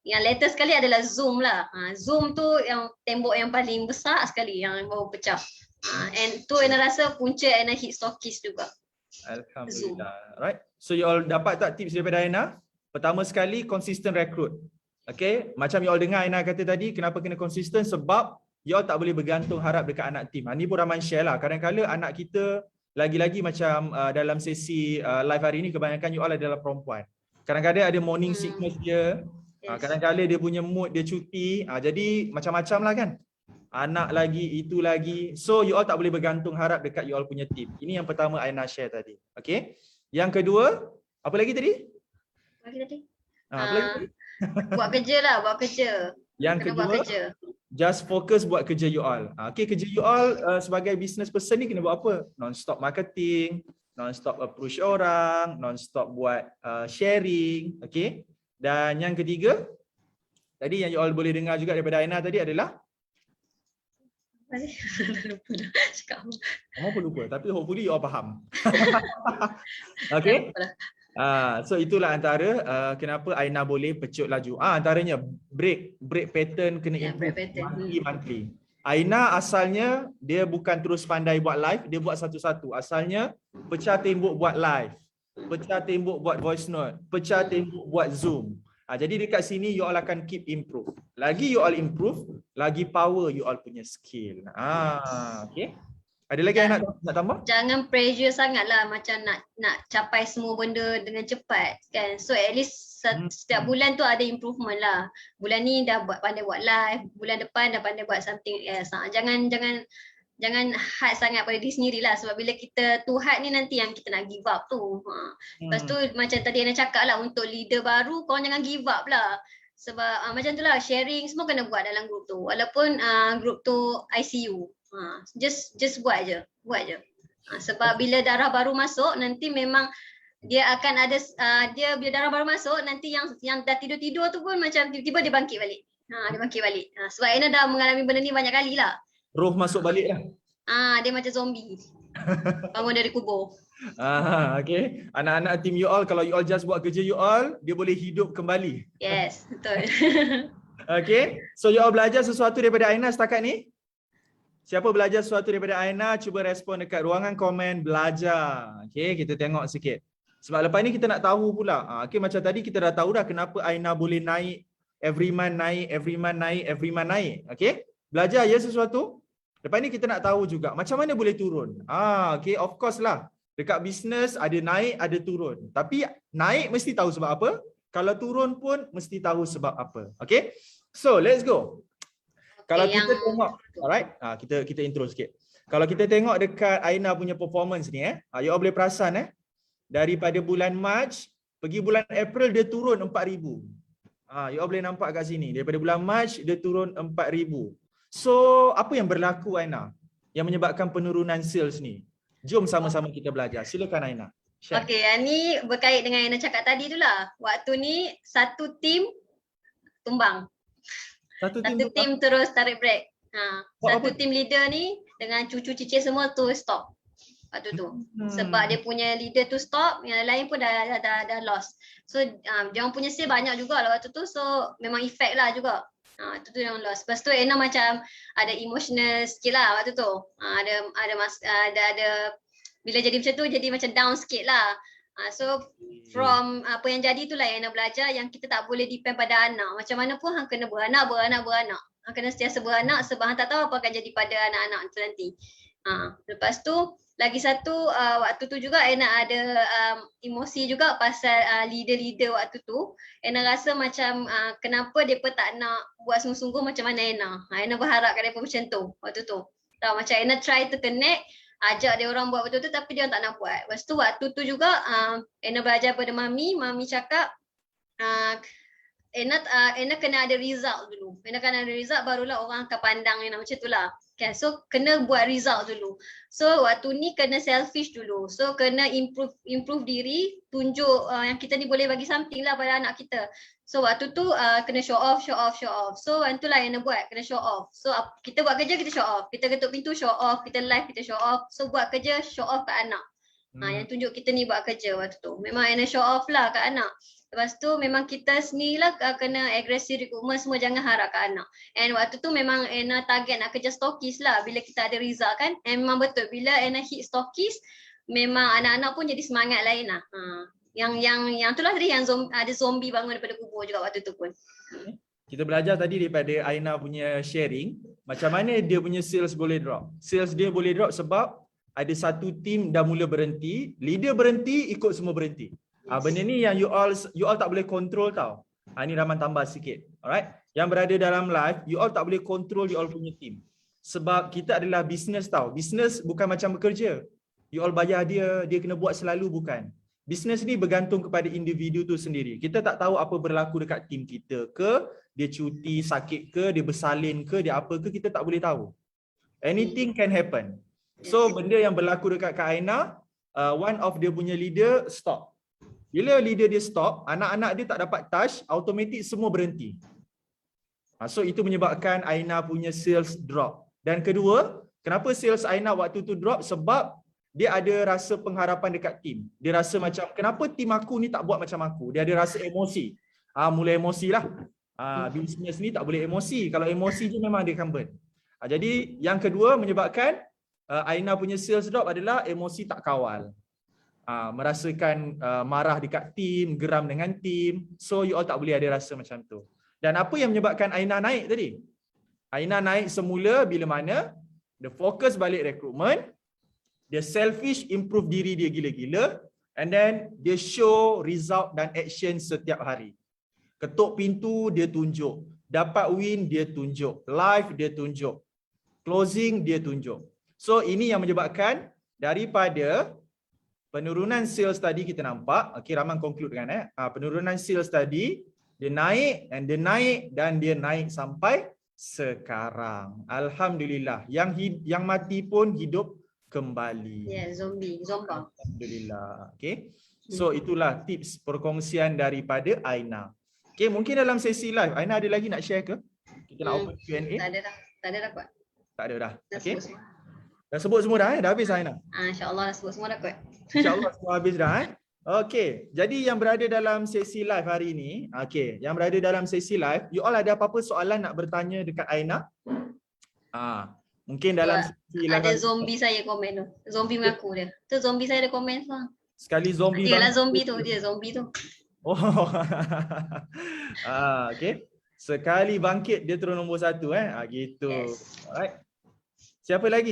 yang latest sekali adalah Zoom lah. Zoom tu yang tembok yang paling besar sekali yang baru pecah. And tu Aina rasa punca Aina hit stockist juga. Alhamdulillah. Alright. So you all dapat tak tips daripada Aina? Pertama sekali consistent recruit. Okay, macam you all dengar Aina kata tadi, kenapa kena konsisten? Sebab you all tak boleh bergantung harap dekat anak team. Ni pun Rahman share lah. Kadang-kadang anak kita lagi-lagi macam dalam sesi live hari ni kebanyakan you all adalah perempuan. Kadang-kadang ada morning sickness dia. Kadang-kadang dia punya mood, dia cuti. Jadi macam-macam lah kan. Anak lagi, itu lagi. So you all tak boleh bergantung harap dekat you all punya team. Ini yang pertama Aina share tadi. Okay. Yang kedua, apa lagi tadi? Apa lagi tadi? Apa lagi tadi? Buat kerja lah, buat kerja. Yang kedua, just fokus buat kerja you all. Okay, kerja you all sebagai business person ni kena buat apa? Non-stop marketing, non-stop approach orang, non-stop buat sharing. Okay. Dan yang ketiga, tadi yang you all boleh dengar juga daripada Aina tadi adalah lupa dah cakap. Kamu pun lupa, tapi hopefully you all faham. Okay. So itulah antara kenapa Aina boleh pecut laju. Antaranya break pattern kena improve monthly. Aina asalnya dia bukan terus pandai buat live, dia buat satu-satu. Asalnya pecah tembok buat live. pecah tembok buat voice note, pecah tembok buat Zoom. Jadi dekat sini you all akan keep improve. Lagi you all improve, lagi power you all punya skill. Okay. Ada lagi yang nak tambah? Jangan pressure sangat lah macam nak capai semua benda dengan cepat kan. So at least setiap bulan tu ada improvement lah. Bulan ni dah pandai buat live, bulan depan dah pandai buat something else. Jangan hard sangat pada diri sendiri lah, sebab bila kita too hard ni nanti yang kita nak give up tu. Lepas tu macam tadi Ana cakap lah, untuk leader baru korang jangan give up lah. Sebab macam tu lah, sharing semua kena buat dalam grup tu. Walaupun grup tu ICU. Just buat je. Sebab bila darah baru masuk nanti memang dia akan ada dia bila darah baru masuk nanti yang dah tidur-tidur tu pun macam tiba-tiba dia bangkit balik. Dia bangkit balik. Sebab Ana dah mengalami benda ni banyak kali lah. Roh masuk balik lah. Dia macam zombie. Bangun dari kubur. Okay. Anak-anak team you all, kalau you all just buat kerja you all, dia boleh hidup kembali. Yes, betul. Okay. So you all belajar sesuatu daripada Aina setakat ni? Siapa belajar sesuatu daripada Aina, cuba respon dekat ruangan komen belajar. Okay, kita tengok sikit. Sebab lepas ni kita nak tahu pula. Okay, macam tadi kita dah tahu dah kenapa Aina boleh naik, every month naik. Okay. Belajar ya sesuatu. Lepas ni kita nak tahu juga macam mana boleh turun. Okay, of course lah. Dekat bisnes ada naik, ada turun. Tapi naik mesti tahu sebab apa. Kalau turun pun mesti tahu sebab apa. Okay. So, let's go. Kalau kita tengok, alright, kita intro sikit. Kalau kita tengok dekat Aina punya performance ni, you all boleh perasan daripada bulan Mac pergi bulan April dia turun 4,000. You all boleh nampak kat sini. Daripada bulan Mac dia turun 4,000. So, apa yang berlaku Aina yang menyebabkan penurunan sales ni? Jom sama-sama kita belajar. Silakan Aina. Okey, yang ni berkait dengan yang Aina cakap tadi tu lah. Waktu ni satu tim tumbang. Satu tim terus tarik break. Satu tim leader ni dengan cucu cicit semua tu stop waktu tu. Sebab dia punya leader tu stop, yang lain pun dah lost. So dia punya sale banyak juga lah waktu tu, so memang effect lah juga. Itu tu yang lost. Lepas tu Aina macam ada emotional sikit lah waktu tu. Ada bila jadi macam tu jadi macam down sikit lah. So from apa yang jadi itulah yang Aina belajar, yang kita tak boleh depend pada anak. Macam mana pun hang kena beranak. Hang kena sentiasa beranak sebab hang tak tahu apa akan jadi pada anak-anak tu nanti. Lepas tu lagi satu waktu tu juga Aina ada emosi juga pasal leader-leader waktu tu. Aina rasa macam kenapa mereka tak nak buat sungguh-sungguh macam mana Aina. Aina berharap kat mereka macam tu waktu tu. Tahu macam Aina try to connect, ajak dia orang buat betul tu tapi dia orang tak nak buat. Lepas tu waktu tu juga Aina belajar pada Mami cakap Aina kena ada result dulu. Aina kena ada result barulah orang akan pandang Aina macam tu lah. Okay, so kena buat result dulu. So waktu ni kena selfish dulu. So kena improve diri, tunjuk yang kita ni boleh bagi something lah pada anak kita. So waktu tu kena show off. So itulah yang nak buat, kena show off. So kita buat kerja, kita show off. Kita ketuk pintu, show off. Kita live, kita show off. So buat kerja, show off kat anak. Yang tunjuk kita ni buat kerja waktu tu. Memang Aina show off lah kat anak. Lepas tu memang kita sendirilah kena aggressive recruitment semua, jangan harap kat anak. And waktu tu memang Aina target nak kerja stokis lah bila kita ada result kan. And memang betul bila Aina hit stokis, memang anak-anak pun jadi semangat lain lah. Yang tu lah tadi yang ada zombie bangun daripada kubur juga waktu tu pun. Kita belajar tadi daripada Aina punya sharing, macam mana dia punya sales boleh drop. Sales dia boleh drop sebab ada satu tim dah mula berhenti, leader berhenti, ikut semua berhenti. Benda ni yang you all tak boleh control tau. Ni Rahman tambah sikit. Alright. Yang berada dalam live, you all tak boleh control you all punya team. Sebab kita adalah business tau. Business bukan macam bekerja. You all bayar dia kena buat selalu, bukan. Business ni bergantung kepada individu tu sendiri. Kita tak tahu apa berlaku dekat team kita ke, dia cuti, sakit ke, dia bersalin ke, dia apa ke, kita tak boleh tahu. Anything can happen. So benda yang berlaku dekat Kak Aina, one of dia punya leader stop. Bila leader dia stop, anak-anak dia tak dapat touch, automatik semua berhenti. So itu menyebabkan Aina punya sales drop. Dan kedua, kenapa sales Aina waktu tu drop? Sebab dia ada rasa pengharapan dekat tim. Dia rasa macam, kenapa tim aku ni tak buat macam aku? Dia ada rasa emosi. Mulai emosi lah. Bisnes ni tak boleh emosi. Kalau emosi je memang dia akan burn. Jadi yang kedua menyebabkan Aina punya sales drop adalah emosi tak kawal. merasakan marah dekat tim, geram dengan tim. So you all tak boleh ada rasa macam tu. Dan apa yang menyebabkan Aina naik tadi? Aina naik semula bila mana dia fokus balik rekrutmen, dia selfish improve diri dia gila-gila, and then dia show result dan action setiap hari. Ketuk pintu dia tunjuk, dapat win dia tunjuk, live dia tunjuk, closing dia tunjuk. So ini yang menyebabkan daripada penurunan sales tadi kita nampak, okay, Rahman conclude kan penurunan sales tadi dia naik dan dia naik sampai sekarang. Alhamdulillah. Yang mati pun hidup kembali. Ya, zomba. Alhamdulillah. Okay. So itulah tips perkongsian daripada Aina. Okay, mungkin dalam sesi live Aina ada lagi nak share ke? Kita nak open Q&A. Tak ada dah kot. Tak ada dah. Dah Okay. sebut semua. Dah sebut semua dah Dah habis Aina? InsyaAllah dah sebut semua dah kot. InsyaAllah semua habis dah Okey, jadi yang berada dalam sesi live hari ini, okey, yang berada dalam sesi live, you all ada apa-apa soalan nak bertanya dekat Aina? Mungkin dalam sesi live ada zombie saya komen tu. Zombie mengaku dia. Tu zombie saya ada komen tu. sekali zombie. Dia lah zombie tu, dia zombie tu. Oh. Okey. Sekali bangkit dia terus nombor 1 gitu. Yes. Alright. Siapa lagi?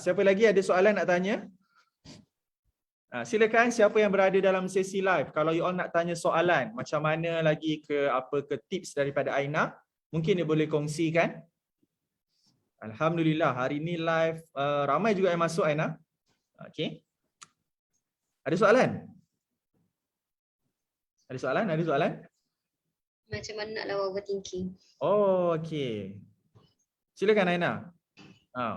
Siapa lagi ada soalan nak tanya? Silakan siapa yang berada dalam sesi live. Kalau you all nak tanya soalan, macam mana lagi ke apa ke tips daripada Aina, mungkin dia boleh kongsikan. Alhamdulillah hari ni live ramai juga yang masuk Aina. Okey. Ada soalan? Ada soalan? Macam mana nak lawan overthinking? Oh, okey. Silakan Aina.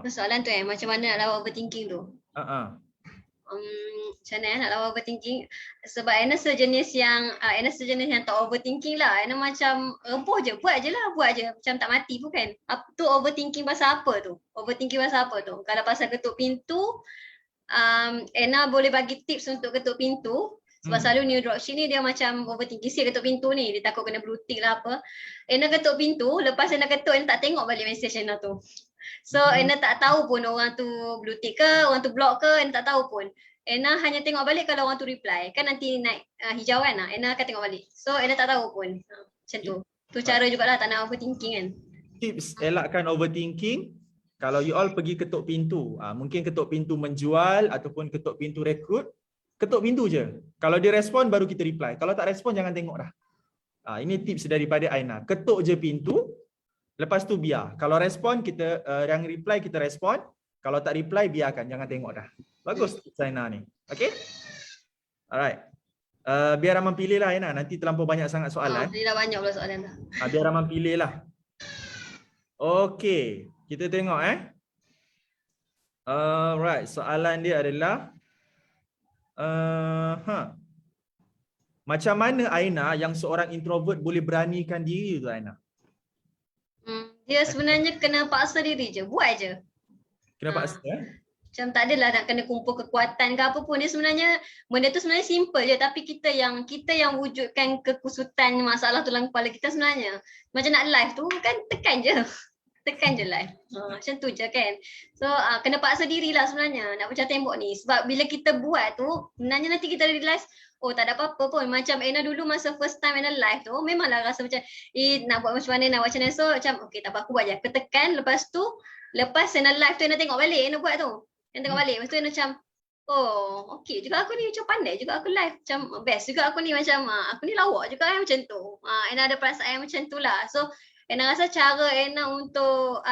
Soalan tu macam mana nak lawan overthinking tu? Macam mana nak lawan overthinking? Sebab Aina sejenis yang tak overthinking lah. Aina macam buat je lah. Macam tak mati pun kan. Tu overthinking pasal apa tu? Kalau pasal ketuk pintu, Aina boleh bagi tips untuk ketuk pintu. Sebab selalu new dropship ni dia macam overthinking. Siap ketuk pintu ni, dia takut kena blue tick lah apa. Aina ketuk pintu, lepas Aina ketuk, Aina tak tengok balik message Aina tu. So Aina tak tahu pun orang tu blue tick ke, orang tu block ke, Aina tak tahu pun. Aina hanya tengok balik kalau orang tu reply. Kan nanti naik hijau kan, Aina akan tengok balik. So Aina tak tahu pun. Macam tu. Tu cara jugalah tak nak overthinking kan. Tips elakkan overthinking. Kalau you all pergi ketuk pintu, mungkin ketuk pintu menjual ataupun ketuk pintu rekrut, ketuk pintu je. Kalau dia respon baru kita reply. Kalau tak respon jangan tengok dah. Ini tips daripada Aina. Ketuk je pintu, lepas tu biar. Kalau respon kita yang reply kita respon. Kalau tak reply biarkan, jangan tengok dah. Bagus tips Aina ni. Okay? Alright. Biar Rahman pilih lah Aina. Nanti terlampau banyak sangat soalan. Dia dah banyak pula soalan dah. Biar Rahman pilih lah. Okay. Kita tengok Alright. Soalan dia adalah macam mana Aina yang seorang introvert boleh beranikan diri tu Aina? Dia sebenarnya kena paksa diri je. Buat je. Kena paksa Macam tak adalah nak kena kumpul kekuatan ke apa pun. Dia sebenarnya benda tu sebenarnya simple je, tapi kita yang wujudkan kekusutan masalah tulang kepala kita sebenarnya. Macam nak live tu kan tekan je live. Macam tu je kan. So kena paksa dirilah sebenarnya nak pecah tembok ni. Sebab bila kita buat tu sebenarnya nanti kita realize tak ada apa-apa pun. Macam Aina dulu masa first time Aina live tu memanglah rasa macam nak buat macam mana. So macam okay tak apa aku buat je. Aku tekan lepas Aina live tu Aina tengok balik Aina buat tu. Aina tengok balik. Lepas tu Aina macam okay juga aku ni, macam pandai juga aku live. Macam best juga aku ni, macam aku ni lawak juga macam tu. Aina ada perasaan macam tu lah. So Aina rasa cara Aina untuk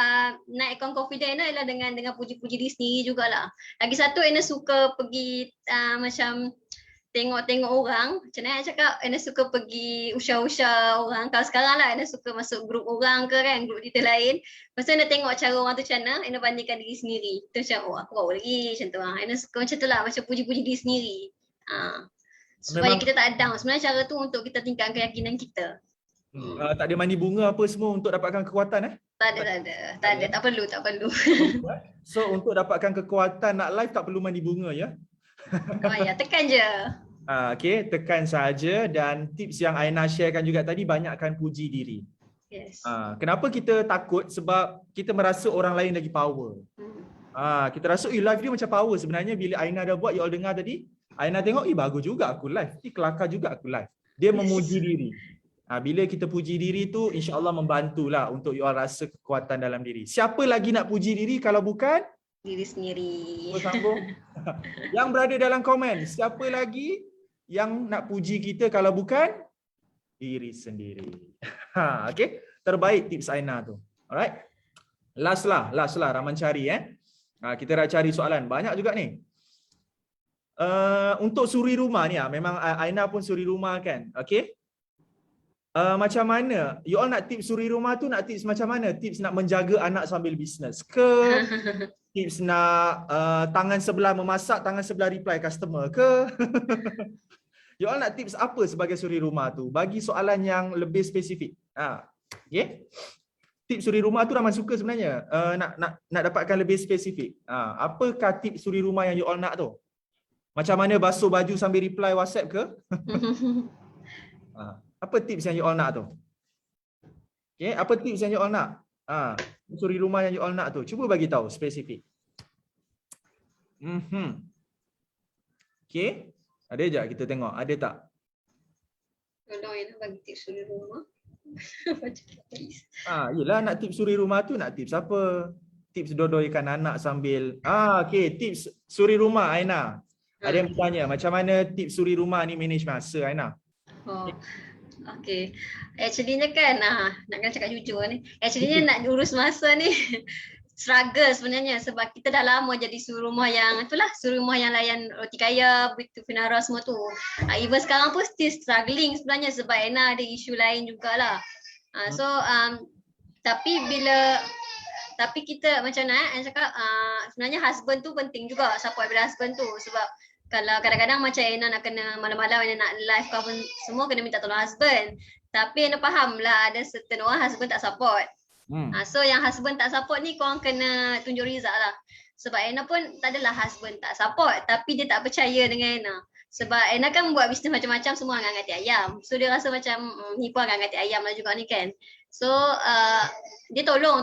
naikkan confidence Aina adalah dengan puji-puji diri sendiri jugalah. Lagi satu Aina suka pergi macam tengok-tengok orang. Macam mana nak cakap, Aina suka pergi usah-usah orang. Kalau sekarang lah Aina suka masuk grup orang ke kan, grup detail lain. Lepas tu Aina tengok cara orang tu macam mana, Aina bandingkan diri sendiri. Tu macam aku bawa lagi macam tu. Aina suka macam tu lah, macam puji-puji diri sendiri. Supaya kita tak down. Sebenarnya cara tu untuk kita tingkatkan keyakinan kita. Tak ada mandi bunga apa semua untuk dapatkan kekuatan Tak ada, tak perlu. So untuk dapatkan kekuatan nak live tak perlu mandi bunga ya. Tekan je. Okay, tekan saja. Dan tips yang Aina sharekan juga tadi, banyakkan puji diri. Yes. Kenapa kita takut? Sebab kita merasa orang lain lagi power. Kita rasa live dia macam power. Sebenarnya bila Aina dah buat, you all dengar tadi, Aina tengok, bagus juga aku live. Kelakar juga aku live. Dia memuji diri. Bila kita puji diri tu, insya-Allah membantulah untuk you all rasa kekuatan dalam diri. Siapa lagi nak puji diri kalau bukan Diri sendiri. sambung. Yang berada dalam komen, siapa lagi yang nak puji kita kalau bukan diri sendiri. Okay, terbaik tips Aina tu. Alright. Last lah Rahman cari kita dah cari soalan banyak juga ni. Untuk suri rumah ni memang Aina pun suri rumah kan. Okay. Macam mana? You all nak tips suri rumah tu, nak tips macam mana? Tips nak menjaga anak sambil bisnes ke? Tips nak tangan sebelah memasak, tangan sebelah reply customer ke? You all nak tips apa sebagai suri rumah tu? Bagi soalan yang lebih spesifik. Okay? Tips suri rumah tu Rahman suka sebenarnya. Nak dapatkan lebih spesifik. Apakah tips suri rumah yang you all nak tu? Macam mana basuh baju sambil reply WhatsApp ke? Apa tips yang you all nak tu? Okay, apa tips yang you all nak? Suri rumah yang you all nak tu. Cuba bagi tahu spesifik. Okay. Ada je kita tengok. Ada tak? Tolong Aina bagi tips suri rumah. Yelah nak tips suri rumah tu nak tips apa? Tips dodoikan anak sambil okay, tips suri rumah Aina. Ada yang bertanya macam mana tips suri rumah ni manage masa Aina? Okay. Actually-nya kan, nak kena cakap jujur ni. Actually-nya nak urus masa ni struggle sebenarnya sebab kita dah lama jadi suri rumah yang suri rumah yang layan roti kaya, begitu Finara semua tu. Even sekarang pun still struggling sebenarnya sebab Aina ada isu lain jugalah. Tapi kita macam mana Aina cakap, sebenarnya husband tu penting juga, support pada husband tu sebab kalau kadang-kadang macam Aina nak kena malam-malam Aina nak live kau pun semua kena minta tolong husband. Tapi Aina faham lah ada certain orang husband tak support. So yang husband tak support ni korang kena tunjuk result lah. Sebab Aina pun tak adalah husband tak support tapi dia tak percaya dengan Aina. Sebab Aina kan buat bisnes macam-macam semua angkat-angkat ayam. So dia rasa macam ni pun angkat-angkat ayam lah juga ni kan. So dia tolong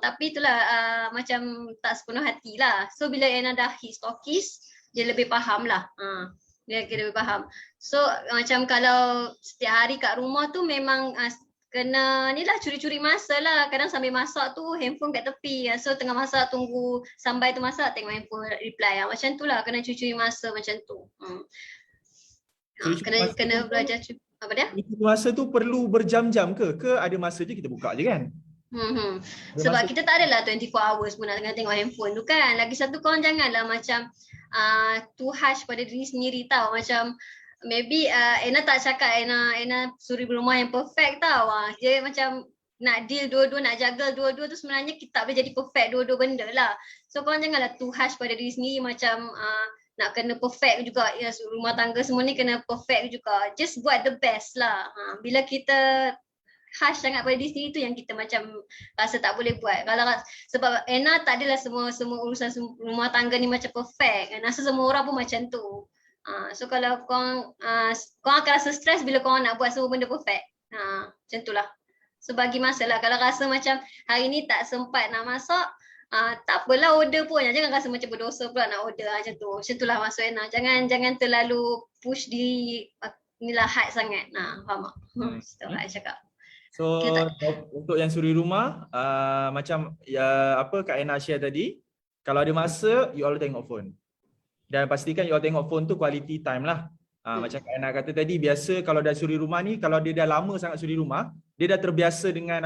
tapi itulah macam tak sepenuh hati lah. So bila Aina dah hit stokis, dia lebih faham lah. Dia lebih faham. So macam kalau setiap hari kat rumah tu memang kena ni lah curi-curi masa lah. Kadang sambil masak tu handphone kat tepi. So tengah masak tunggu sampai tu masak tengok handphone reply. Macam tu lah kena curi-curi masa macam tu. Kena belajar apa dia? Masa tu perlu berjam-jam ke? Ke ada masa je kita buka je kan? Sebab kita tak adalah 24 hours pun nak tengok handphone tu kan. Lagi satu korang janganlah macam too harsh pada diri sendiri tau. Macam maybe Aina tak cakap Aina suri rumah yang perfect tau. Dia macam nak deal dua-dua, nak juggle dua-dua tu sebenarnya kita tak boleh jadi perfect dua-dua benda lah. So korang janganlah too harsh pada diri sendiri macam nak kena perfect juga. Ya, rumah tangga semua ni kena perfect juga. Just buat the best lah. Bila kita harsh sangat pada diri sendiri tu yang kita macam rasa tak boleh buat. Sebab Aina tak adalah semua urusan rumah tangga ni macam perfect. Rasa semua orang pun macam tu. So kalau korang akan rasa stres bila korang nak buat semua benda perfect. Macam tu lah. So bagi masa lah. Kalau rasa macam hari ni tak sempat nak masak, tak apalah order pun. Jangan rasa macam berdosa pula nak order macam tu. Macam tu lah maksud Aina. Jangan terlalu push diri inilah hard sangat. Faham tak? Setelah lah cakap. So untuk yang suri rumah macam Kak Aina share tadi, kalau ada masa you all tengok phone. Dan pastikan you all tengok phone tu quality time lah. Macam Kak Aina kata tadi, biasa kalau dah suri rumah ni, kalau dia dah lama sangat suri rumah, dia dah terbiasa dengan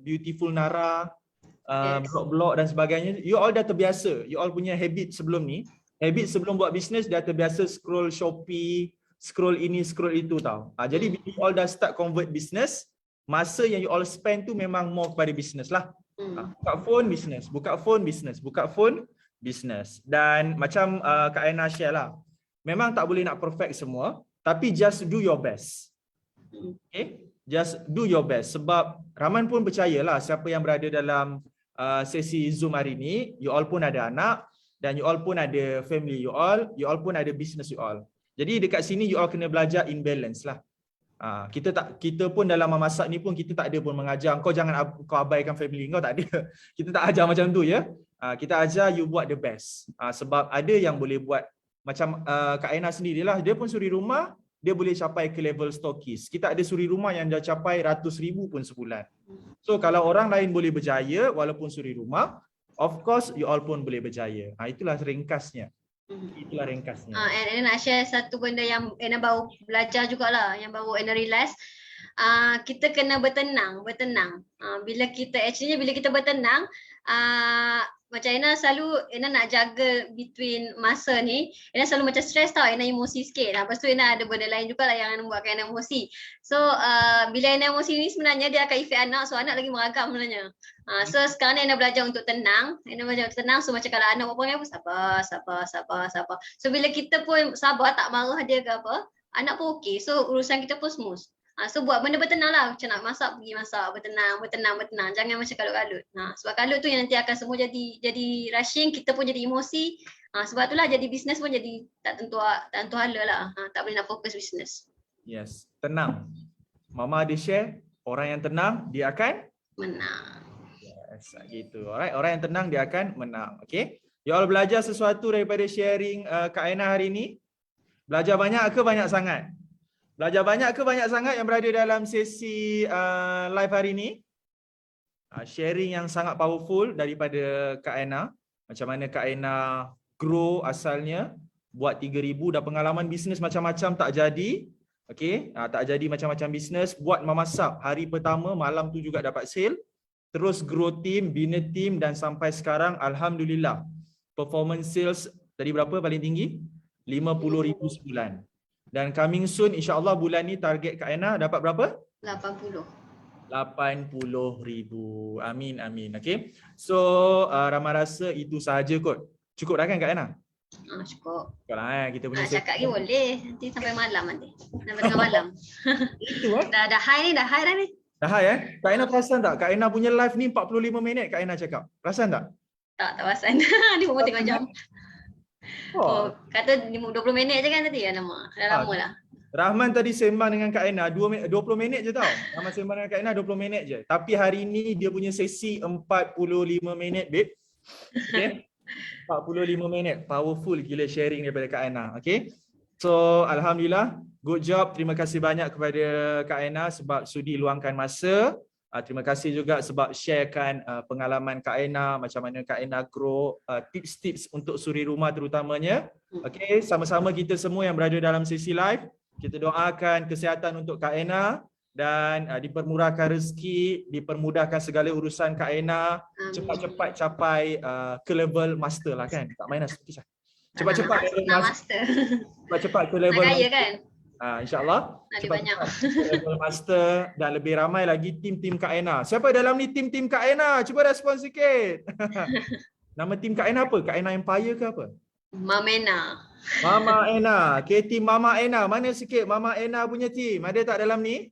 Beautiful Nara, blog-blog dan sebagainya. You all dah terbiasa. You all punya habit sebelum ni. Habit sebelum buat bisnes dah terbiasa scroll Shopee, scroll ini, scroll itu tau. Jadi bila you all dah start convert business, masa yang you all spend tu memang more kepada business lah. Buka phone, business. Buka phone, business. Buka phone, business. Dan macam Kak Aina share lah, memang tak boleh nak perfect semua, tapi just do your best. Okay? Just do your best. Sebab Rahman pun percayalah siapa yang berada dalam sesi Zoom hari ni, you all pun ada anak dan you all pun ada family you all pun ada business you all. Jadi dekat sini you all kena belajar in balance lah. Kita pun dalam memasak ni pun kita tak ada pun mengajar kau jangan kau abaikan family kau, tak ada. Kita tak ajar macam tu ya. Kita ajar you buat the best. Sebab ada yang boleh buat macam Kak Aina sendirilah, dia pun suri rumah, dia boleh capai ke level stokis. Kita ada suri rumah yang dah capai ratus ribu pun sebulan. So kalau orang lain boleh berjaya walaupun suri rumah, of course you all pun boleh berjaya. Itulah ringkasnya. Itulah ringkasnya. And nak share satu benda yang Ana baru belajar jugalah, yang baru Ana realise. Kita kena bertenang. Bila kita bertenang, macam Ana selalu nak jaga between masa ni. Ana selalu macam stress tau, Ana emosi sikit. Lepas tu Ana ada benda lain jugalah yang Ana buatkan Ana emosi. So bila Ana emosi ni sebenarnya dia akan efek anak, so anak lagi meragam sebenarnya. So sekarang ni Ana belajar untuk tenang. So macam kalau anak buat perangai pun sabar. So bila kita pun sabar, tak marah dia ke apa, anak pun okey. So urusan kita pun smooth. So buat benda bertenang lah. Macam nak masak, pergi masak, bertenang. Jangan macam kalut-kalut. Sebab kalut tu yang nanti akan semua jadi rushing, kita pun jadi emosi. Sebab itulah jadi bisnes pun jadi tak tentu hala lah. Tak boleh nak fokus bisnes. Yes, tenang. Mama ada share, orang yang tenang dia akan menang. Yes, gitu. Alright, orang yang tenang dia akan menang. Okay. You all belajar sesuatu daripada sharing Kak Aina hari ini? Belajar banyak ke banyak sangat? Belajar banyak ke banyak sangat yang berada dalam sesi live hari ini? Sharing yang sangat powerful daripada Kak Aina. Macam mana Kak Aina grow asalnya, buat 3,000, dah pengalaman bisnes macam-macam tak jadi. Okay, tak jadi macam-macam bisnes, buat memasak. Hari pertama, malam tu juga dapat sale. Terus grow team, bina team dan sampai sekarang Alhamdulillah. Performance sales tadi berapa paling tinggi? 50,000 sebulan. Dan coming soon, insyaAllah bulan ni target Kak Aina dapat berapa? 80,000. Amin. Okay. So, Rama rasa itu sahaja kot. Cukup dah kan Kak Aina? Cukup. Kalau kita punya cakap lagi boleh. Nanti sampai malam nanti. Sampai tengah malam. Itu dah high ni. Dah high Kak Aina perasan tak? Kak Aina punya live ni 45 minit Kak Aina cakap. Perasan tak? Tak perasan. Ni pun tengok jam. Kata 20 minit je kan tadi? Dah lama lah. Rahman tadi sembang dengan Kak Aina 20 minit je tau. Rahman sembang dengan Kak Aina 20 minit je. Tapi hari ni dia punya sesi 45 minit, babe. Okay? 45 minit. Powerful gila sharing daripada Kak Aina. Okay? So, Alhamdulillah. Good job. Terima kasih banyak kepada Kak Aina sebab sudi luangkan masa. Terima kasih juga sebab sharekan pengalaman Kak Aina, macam mana Kak Aina grow, tips-tips untuk suri rumah terutamanya. Okay, sama-sama kita semua yang berada dalam sesi live, kita doakan kesihatan untuk Kak Aina dan dipermurahkan rezeki, dipermudahkan segala urusan Kak Aina, cepat-cepat capai ke level master lah kan. Tak main lah sedikit lah. Cepat-cepat level master. Cepat-cepat ke level master kan? InsyaAllah cepat level master dan lebih ramai lagi tim-tim Kak Aina. Siapa dalam ni tim-tim Kak Aina? Cuba respon sikit. Nama tim Kak Aina apa? Kak Aina Empire ke apa? Mama Aina. Okay, tim Mama Aina. Mana sikit Mama Aina punya tim? Ada tak dalam ni?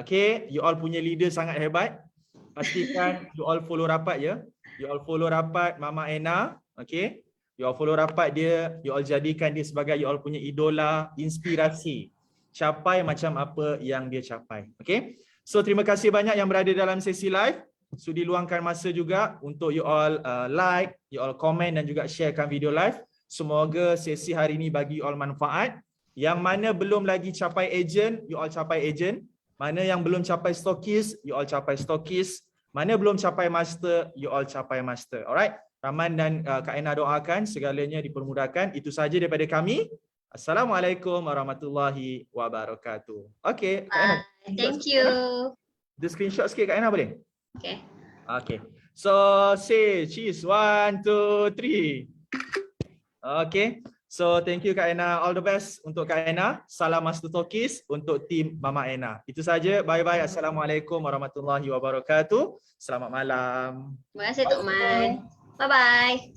Okay, you all punya leader sangat hebat. Pastikan you all follow rapat ya. You all follow rapat Mama Aina. Okay. You all follow rapat dia, you all jadikan dia sebagai you all punya idola, inspirasi. Capai macam apa yang dia capai. Okay? So, terima kasih banyak yang berada dalam sesi live. Sudi luangkan masa juga untuk you all like, you all comment dan juga sharekan video live. Semoga sesi hari ini bagi you all manfaat. Yang mana belum lagi capai agent, you all capai agent. Mana yang belum capai stokis, you all capai stokis. Mana belum capai master, you all capai master. Alright? Rahman dan Kak Aina doakan segalanya dipermudahkan. Itu saja daripada kami. Assalamualaikum warahmatullahi wabarakatuh. Okay, Kak Aina. Thank you. The screenshot sikit Kak Aina boleh? Okay. Okay. So, say cheese. 1, 2, 3. Okay. So, thank you Kak Aina. All the best untuk Kak Aina. Salam Master Talkies untuk tim Mama Aina. Itu saja. Bye-bye. Assalamualaikum warahmatullahi wabarakatuh. Selamat malam. Terima kasih Tok Man. Bye-bye.